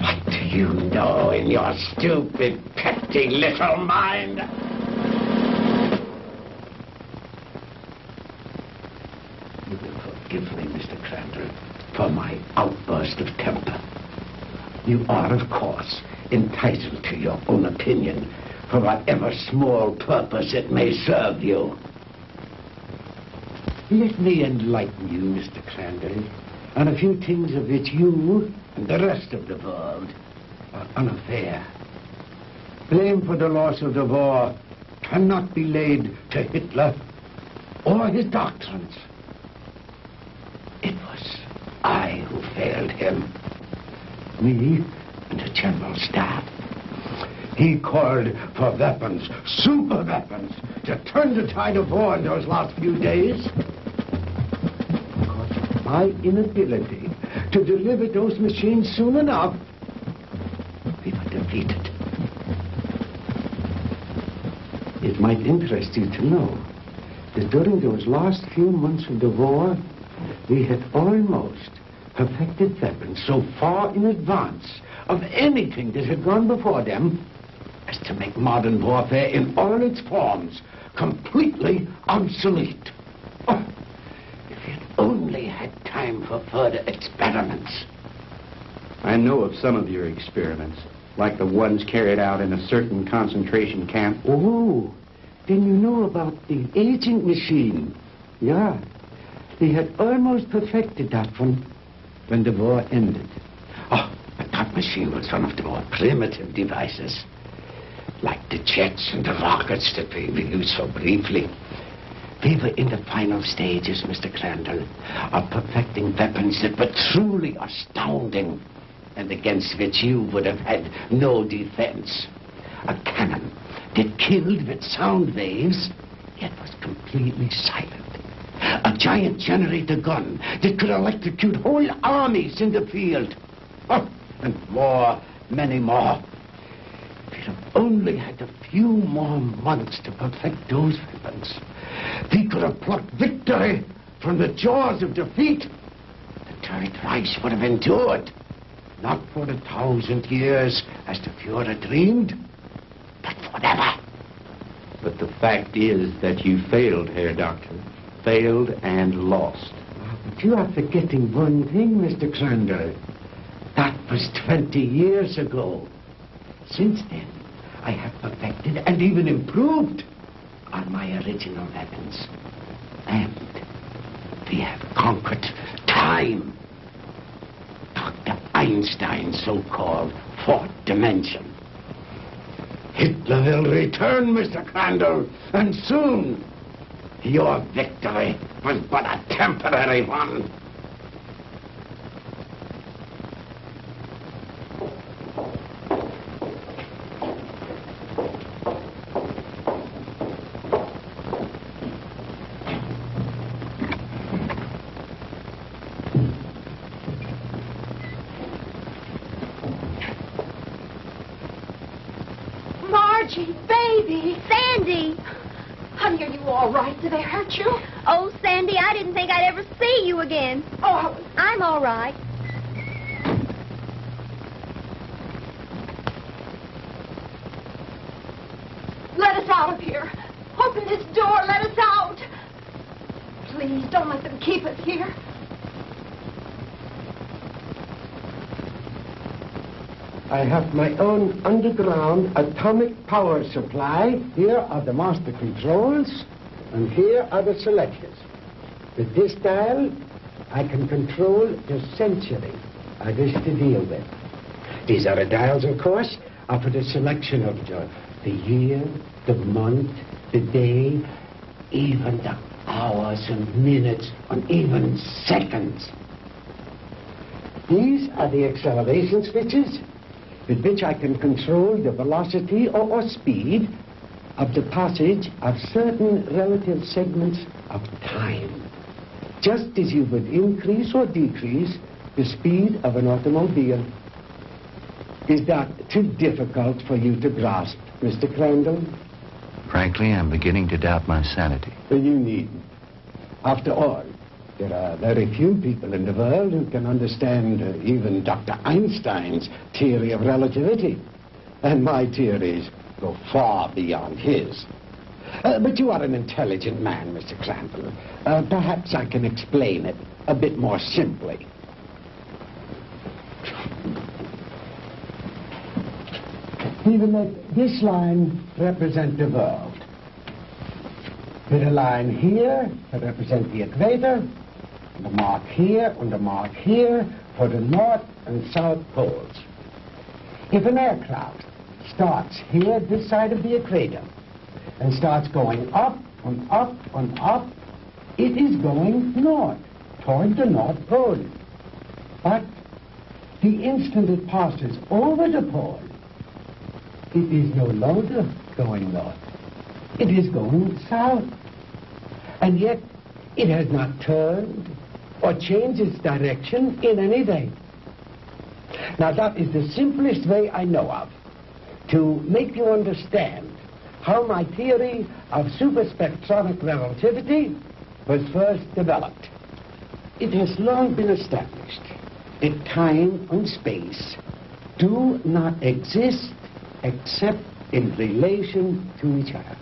What do you know in your stupid, petty little mind? You will forgive me, Mr. Crandall, for my outburst of temper. You are, of course, entitled to your own opinion for whatever small purpose it may serve you. Let me enlighten you, Mr. Crandall, on a few things of which you and the rest of the world are unaware. Blame for the loss of the war cannot be laid to Hitler or his doctrines. It was I who failed him. Me and the General Staff. He called for weapons, super weapons, to turn the tide of war in those last few days. Because of my inability to deliver those machines soon enough, we were defeated. It might interest you to know that during those last few months of the war, we had almost perfected weapons so far in advance of anything that had gone before them as to make modern warfare in all its forms completely obsolete. Oh, if we had only had time for further experiments. I know of some of your experiments, like the ones carried out in a certain concentration camp. Oh, then you know about the aging machine. Yeah, we had almost perfected that one when the war ended. Oh, but that machine was one of the more primitive devices. like the jets and the rockets that we used so briefly. We were in the final stages, Mr. Crandall, of perfecting weapons that were truly astounding and against which you would have had no defense. A cannon that killed with sound waves, yet was completely silent. A giant generator gun that could electrocute whole armies in the field. Oh, and more, many more. If we'd have only had a few more months to perfect those weapons, we could have plucked victory from the jaws of defeat. The Third Reich would have endured, not for 1,000 years as the Fuhrer dreamed, but forever. But the fact is that you failed, Herr Doctor. Failed and lost. But you are forgetting one thing, Mr. Crandall. That was 20 years ago. Since then, I have perfected and even improved on my original weapons. And we have conquered time. Dr. Einstein's so-called fourth dimension. Hitler will return, Mr. Crandall, and soon. Your victory was but a temporary one. Margie, baby, Sandy. Honey, are you all right? Did they hurt you? Oh, Sandy, I didn't think I'd ever see you again. Oh, I'm all right. Let us out of here. Open this door. Let us out. Please, don't let them keep us here. I have my own underground atomic power supply. Here are the master controls, and here are the selectors. With this dial, I can control the century I wish to deal with. These other dials, of course, are for the selection of the year, the month, the day, even the hours and minutes, and even seconds. These are the acceleration switches with which I can control the velocity or speed of the passage of certain relative segments of time, just as you would increase or decrease the speed of an automobile. Is that too difficult for you to grasp, Mr. Crandall? Frankly, I'm beginning to doubt my sanity. You needn't. After all, there are very few people in the world who can understand even Dr. Einstein's theory of relativity. And my theories go far beyond his. But you are an intelligent man, Mr. Crandall. Perhaps I can explain it a bit more simply. We will let this line represent the world, with a line here to represent the equator, and a mark here and a mark here for the north and south poles. If an aircraft starts here, this side of the equator, and starts going up and up and up, it is going north, toward the North Pole. But the instant it passes over the pole, it is no longer going north. It is going south. And yet, it has not turned or changed its direction in any way. Now, that is the simplest way I know of to make you understand how my theory of superspectronic relativity was first developed. It has long been established that time and space do not exist except in relation to each other.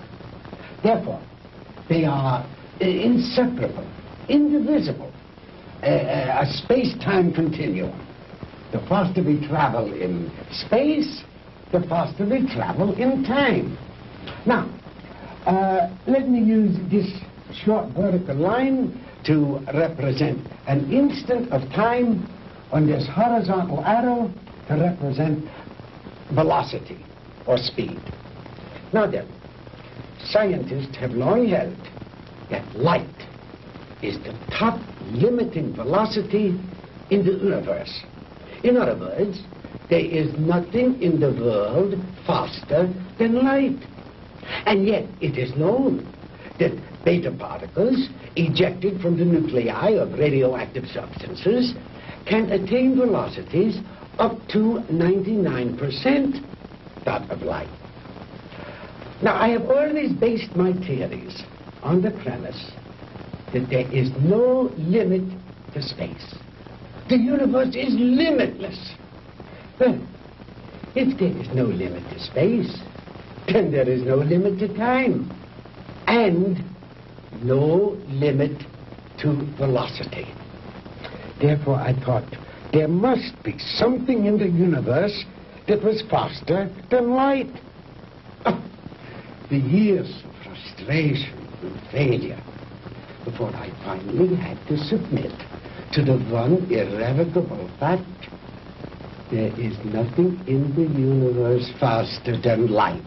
Therefore, they are inseparable, indivisible, a space-time continuum. The faster we travel in space, the faster we travel in time. Now, let me use this short vertical line to represent an instant of time, on this horizontal arrow to represent velocity or speed. Now then, scientists have long held that light is the top limiting velocity in the universe. In other words, there is nothing in the world faster than light. And yet it is known that beta particles ejected from the nuclei of radioactive substances can attain velocities up to 99% that of light. Now, I have always based my theories on the premise that there is no limit to space. The universe is limitless. Well, if there is no limit to space, then there is no limit to time, and no limit to velocity. Therefore, I thought there must be something in the universe that was faster than light. The years of frustration and failure before I finally had to submit to the one irrevocable fact: there is nothing in the universe faster than light.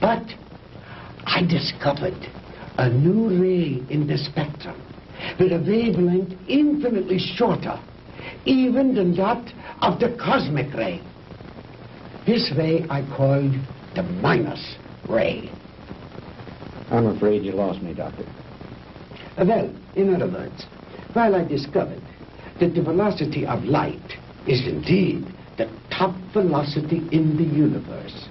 But I discovered a new ray in the spectrum with a wavelength infinitely shorter even than that of the cosmic ray. This ray I called the minus ray. I'm afraid you lost me, Doctor. Well, in other words, while I discovered that the velocity of light is indeed the top velocity in the universe,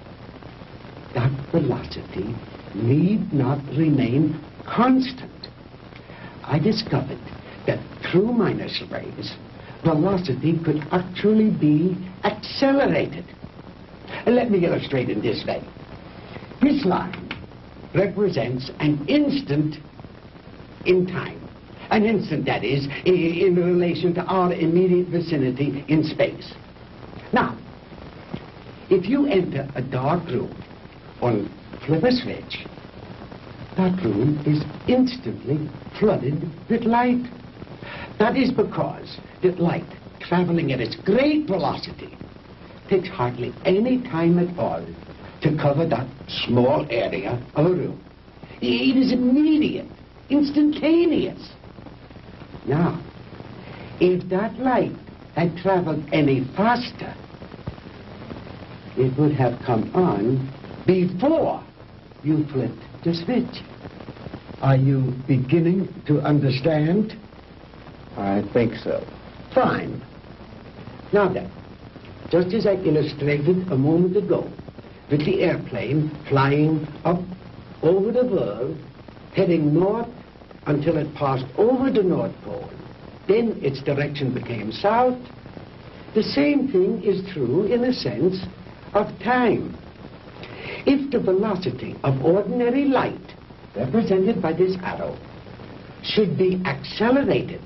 that velocity need not remain constant. I discovered that through minus rays, velocity could actually be accelerated. Let me illustrate in this way. This line represents an instant in time. An instant, that is, in relation to our immediate vicinity in space. Now, if you enter a dark room or flip a switch, that room is instantly flooded with light. That is because that light, traveling at its great velocity, takes hardly any time at all to cover that small area of a room. It is immediate, instantaneous. Now, if that light had traveled any faster, it would have come on before you flipped the switch. Are you beginning to understand? I think so. Fine. Now then, just as I illustrated a moment ago, with the airplane flying up over the world, heading north until it passed over the North Pole, then its direction became south. The same thing is true in a sense of time. If the velocity of ordinary light, represented by this arrow, should be accelerated,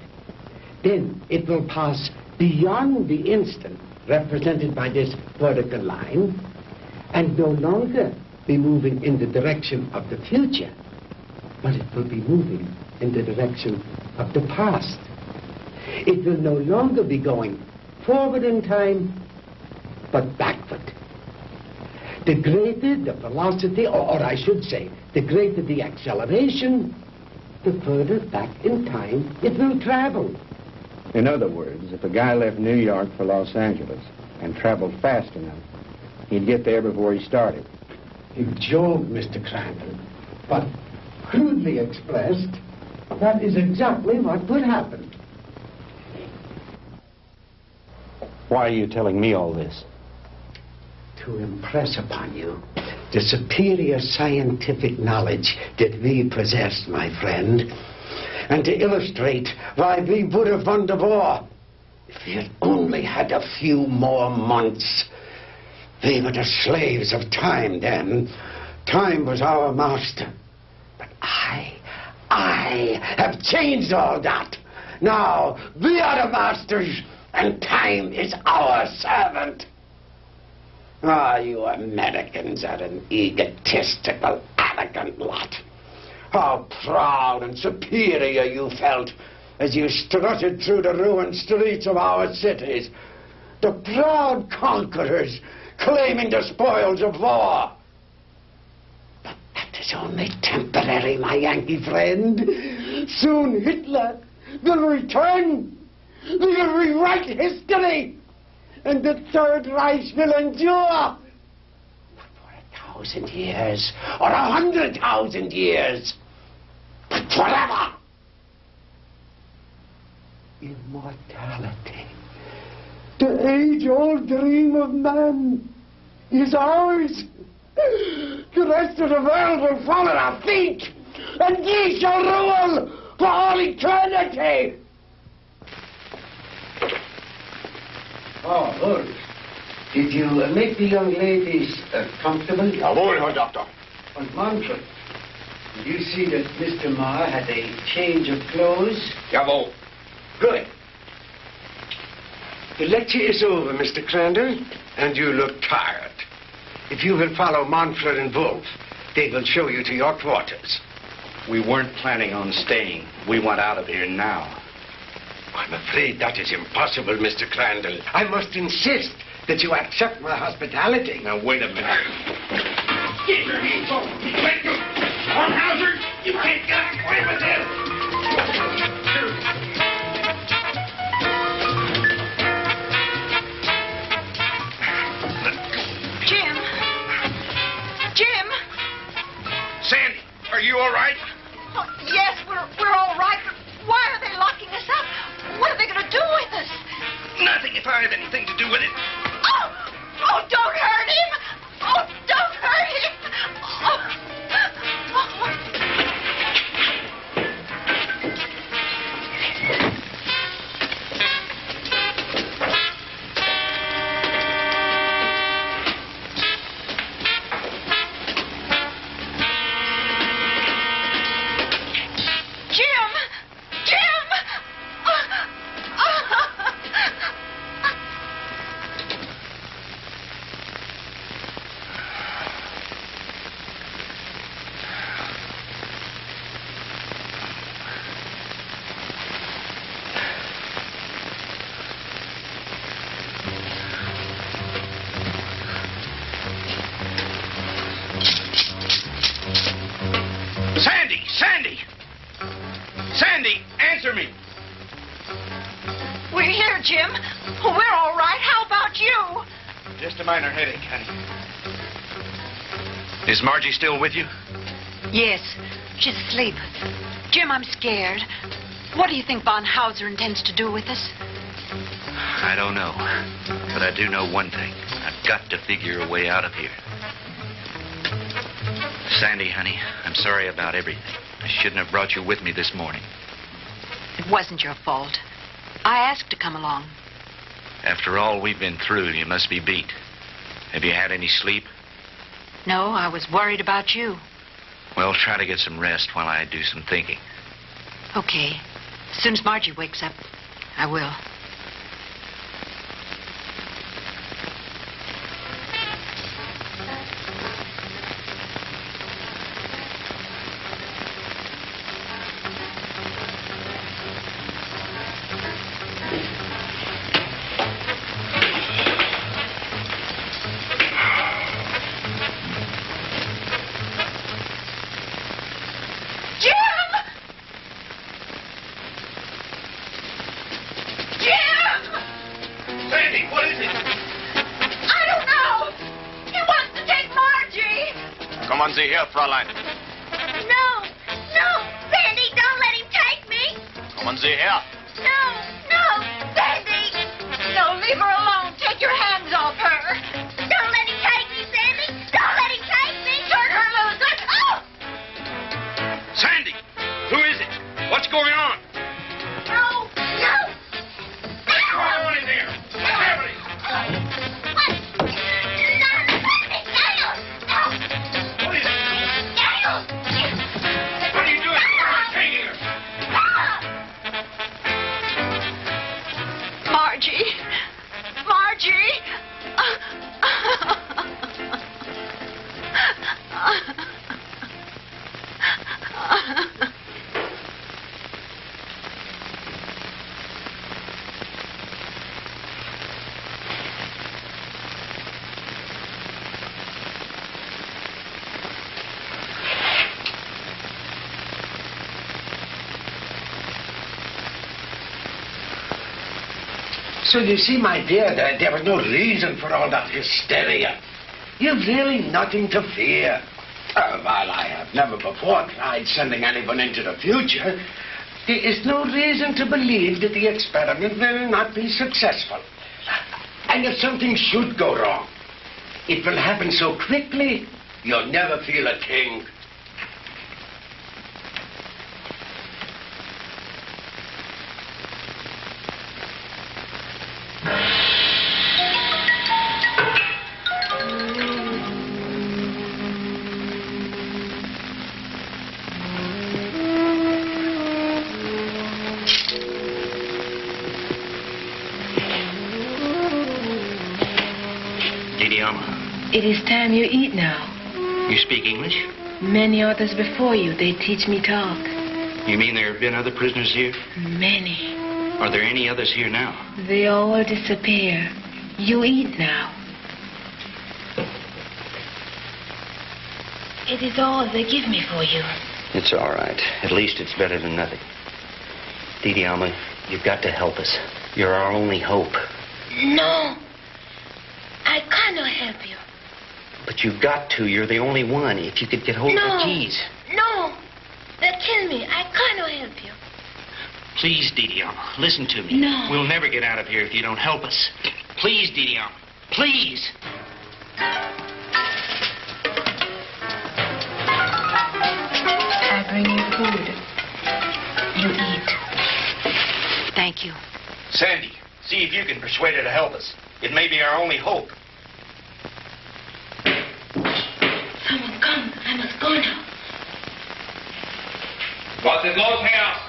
then it will pass beyond the instant, represented by this vertical line, and no longer be moving in the direction of the future, but it will be moving in the direction of the past. It will no longer be going forward in time, but backward. The greater the velocity, or I should say, the greater the acceleration, the further back in time it will travel. In other words, if a guy left New York for Los Angeles and traveled fast enough, he'd get there before he started. You joke, Mr. Crandall, but crudely expressed, that is exactly what would happen. Why are you telling me all this? To impress upon you the superior scientific knowledge that we possess, my friend, and to illustrate why we would have won the war if we had only had a few more months. We were the slaves of time then. Time was our master. But I have changed all that. Now we are the masters, and time is our servant. Ah, you Americans are an egotistical, arrogant lot. How proud and superior you felt as you strutted through the ruined streets of our cities. The proud conquerors claiming the spoils of war. is only temporary, my Yankee friend. Soon Hitler will return. We will rewrite history. And the Third Reich will endure. Not for 1,000 years or 100,000 years. But forever. Immortality. The age-old dream of man is ours. The rest of the world will fall at our feet, and ye shall rule for all eternity. Oh, Holt. Did you make the young ladies comfortable? Jawohl, Herr Doctor. And Manfred, did you see that Mr. Marr had a change of clothes? Jawohl. Good. The lecture is over, Mr. Crandall, and you look tired. If you will follow Manfred and Wolf, they will show you to your quarters. We weren't planning on staying. We want out of here now. I'm afraid that is impossible, Mr. Crandall. I must insist that you accept my hospitality. Now, wait a minute. Get your hands off me. Let go. Hornhauser, you can't get away with this. Jim! Jim! Sandy, are you all right? Oh, yes, we're all right, but why are they locking us up? What are they going to do with us? Nothing if I have anything to do with it. Oh! Oh, don't hurt him! Oh, don't hurt him! Oh. Sandy, answer me. We're here, Jim. We're all right. How about you? Just a minor headache, honey. Is Margie still with you? Yes, she's asleep. Jim, I'm scared. What do you think von Hauser intends to do with us? I don't know. But I do know one thing. I've got to figure a way out of here. Sandy, honey, I'm sorry about everything. I shouldn't have brought you with me this morning. It wasn't your fault. I asked to come along. After all we've been through, you must be beat. Have you had any sleep? No, I was worried about you. Well, try to get some rest while I do some thinking. Okay. As soon as Margie wakes up, I will. Sie her, Fräulein. No! No! Sandy, don't let him take me! Kommen Sie her. No! No! Sandy! No, leave her alone. Take your hands off her. Don't let him take me, Sandy! Don't let him take me! Turn her loose. Let go! Sandy! Who is it? What's going on? No! No! What's going on in there? What's happening? Margie! So you see, my dear, there was no reason for all that hysteria. You've really nothing to fear. While I have never before tried sending anyone into the future, there is no reason to believe that the experiment will not be successful. And if something should go wrong, it will happen so quickly, you'll never feel a thing. It is time you eat now. You speak English? Many others before you, they teach me talk. You mean there have been other prisoners here? Many. Are there any others here now? They all will disappear. You eat now. It is all they give me for you. It's all right. At least it's better than nothing. Didi Alma, you've got to help us. You're our only hope. No. I cannot help you. But you've got to. You're the only one. If you could get hold of the keys. No. They'll kill me. I cannot help you. Please, Didi Alma, listen to me. No. We'll never get out of here if you don't help us. Please, Didi Alma. Please. I bring you food. You eat. Thank you. Sandy, see if you can persuade her to help us. It may be our only hope. Someone come. I must go now. Was ist los, Herr?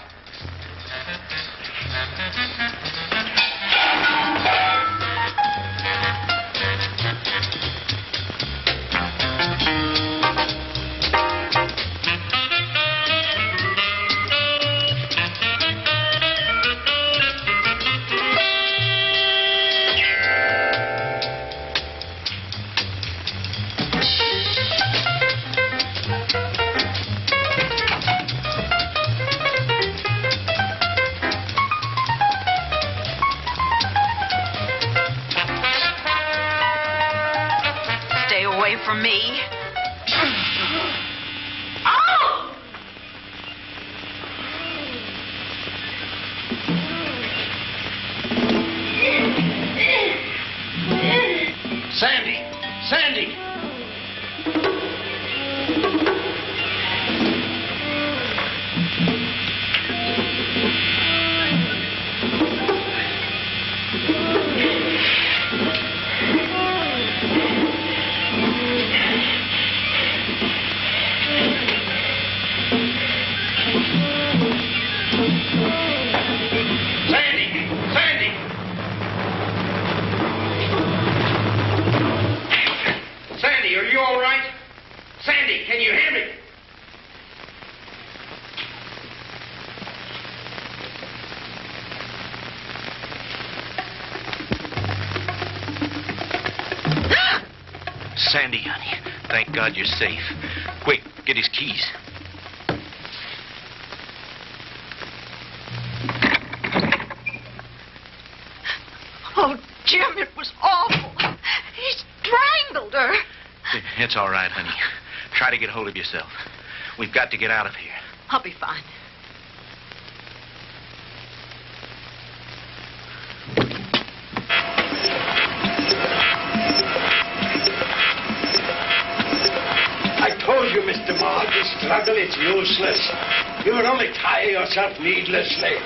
From me. Oh! Sandy! Sandy! Sandy, honey. Thank God you're safe. Quick, get his keys. Oh, Jim, it was awful. He strangled her. It's all right, honey. Try to get hold of yourself. We've got to get out of here. I'll be fine. I told you, Mr. Maud, this struggle is useless. You will only tire yourself needlessly.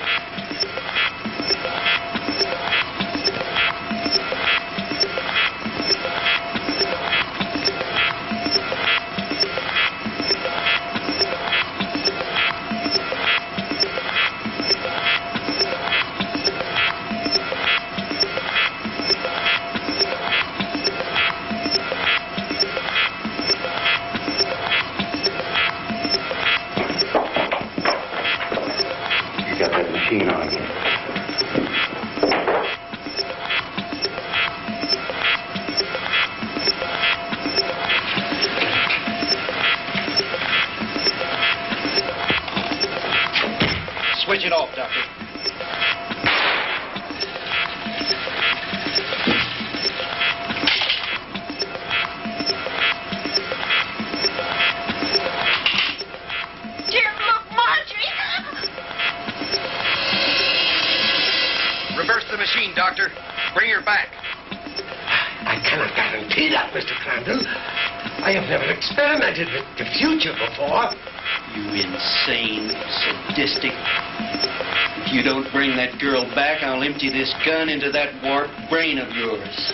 Switch it off, Doctor. I have never experimented with the future before. You insane, sadistic. If you don't bring that girl back, I'll empty this gun into that warped brain of yours.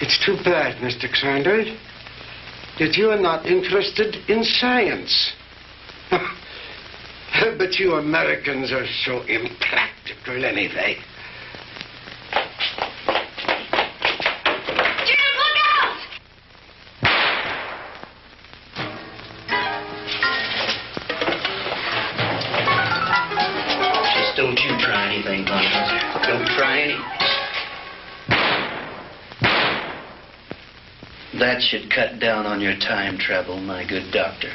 It's too bad, Mr. Crandall, that you are not interested in science. But you Americans are so impractical anyway. Jim, look out! Just don't you try anything, Von Hauser. Don't try anything. That should cut down on your time travel, my good doctor.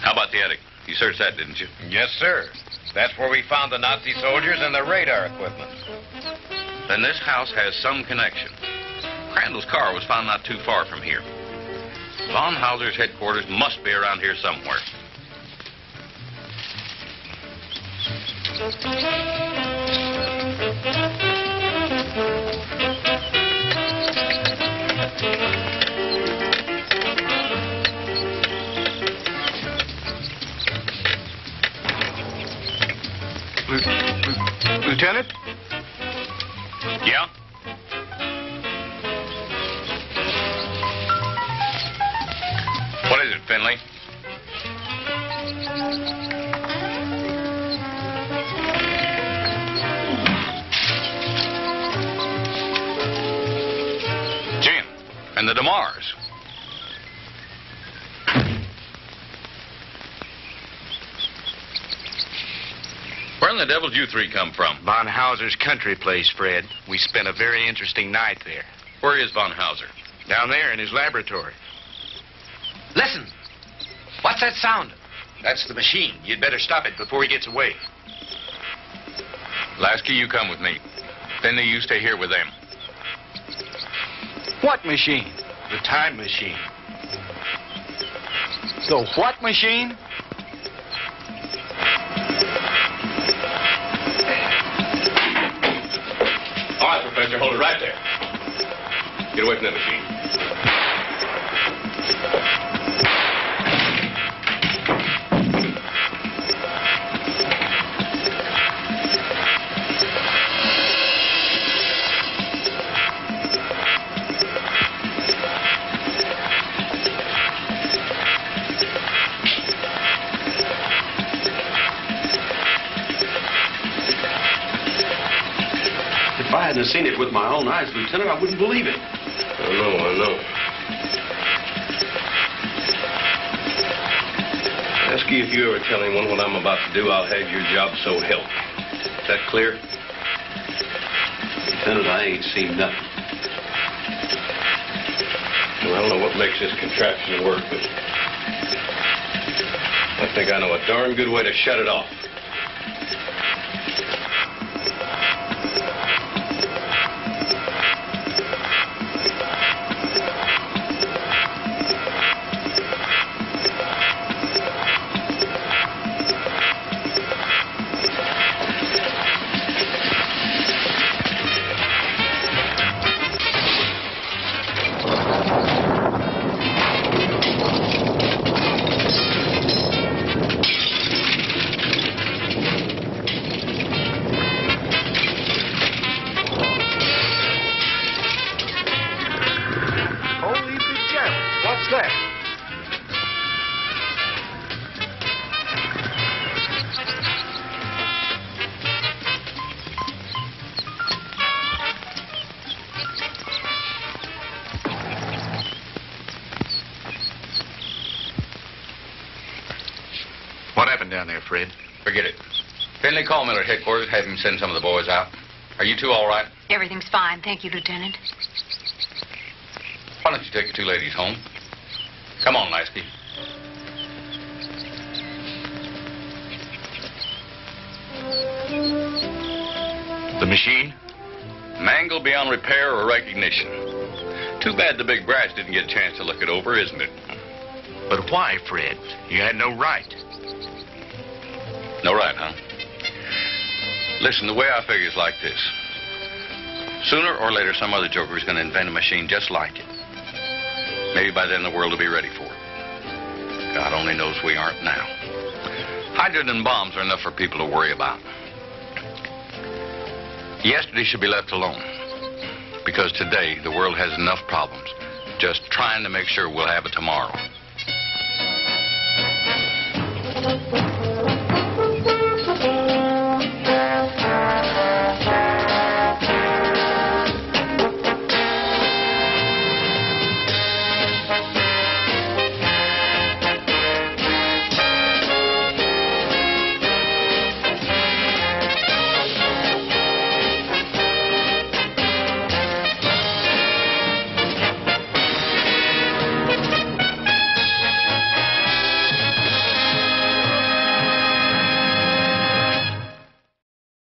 How about the attic? You searched that, didn't you? Yes, sir. That's where we found the Nazi soldiers and the radar equipment. Then this house has some connection. Crandall's car was found not too far from here. Von Hauser's headquarters must be around here somewhere. Lieutenant? Yeah? What is it, Finley? Jim, and the DeMars. Where in the devil did you three come from? Von Hauser's country place, Fred. We spent a very interesting night there. Where is Von Hauser? Down there in his laboratory. Listen. What's that sound? That's the machine. You'd better stop it before he gets away. Lasky, you come with me. Finley, you stay here with them. What machine? The time machine. The what machine? All right, Professor, hold it right there. Get away from that machine. If I hadn't seen it with my own eyes, Lieutenant, I wouldn't believe it. I know. Ask you if you ever tell anyone what I'm about to do, I'll have your job so help. Is that clear? Lieutenant, I ain't seen nothing. Well, I don't know what makes this contraption work, but I think I know a darn good way to shut it off. What happened down there, Fred? Forget it. Finley, call Miller at headquarters. Have him send some of the boys out. Are you two all right? Everything's fine, thank you, Lieutenant. Why don't you take the two ladies home? Come on, Lasky. The machine? Mangled beyond repair or recognition. Too bad the big brass didn't get a chance to look it over, isn't it? But why, Fred? You had no right. No right, huh? Listen, the way I figure is like this. Sooner or later, some other joker is going to invent a machine just like it. Maybe by then the world will be ready for it. God only knows we aren't now. Hydrogen bombs are enough for people to worry about. Yesterday should be left alone. Because today, the world has enough problems. Just trying to make sure we'll have it tomorrow.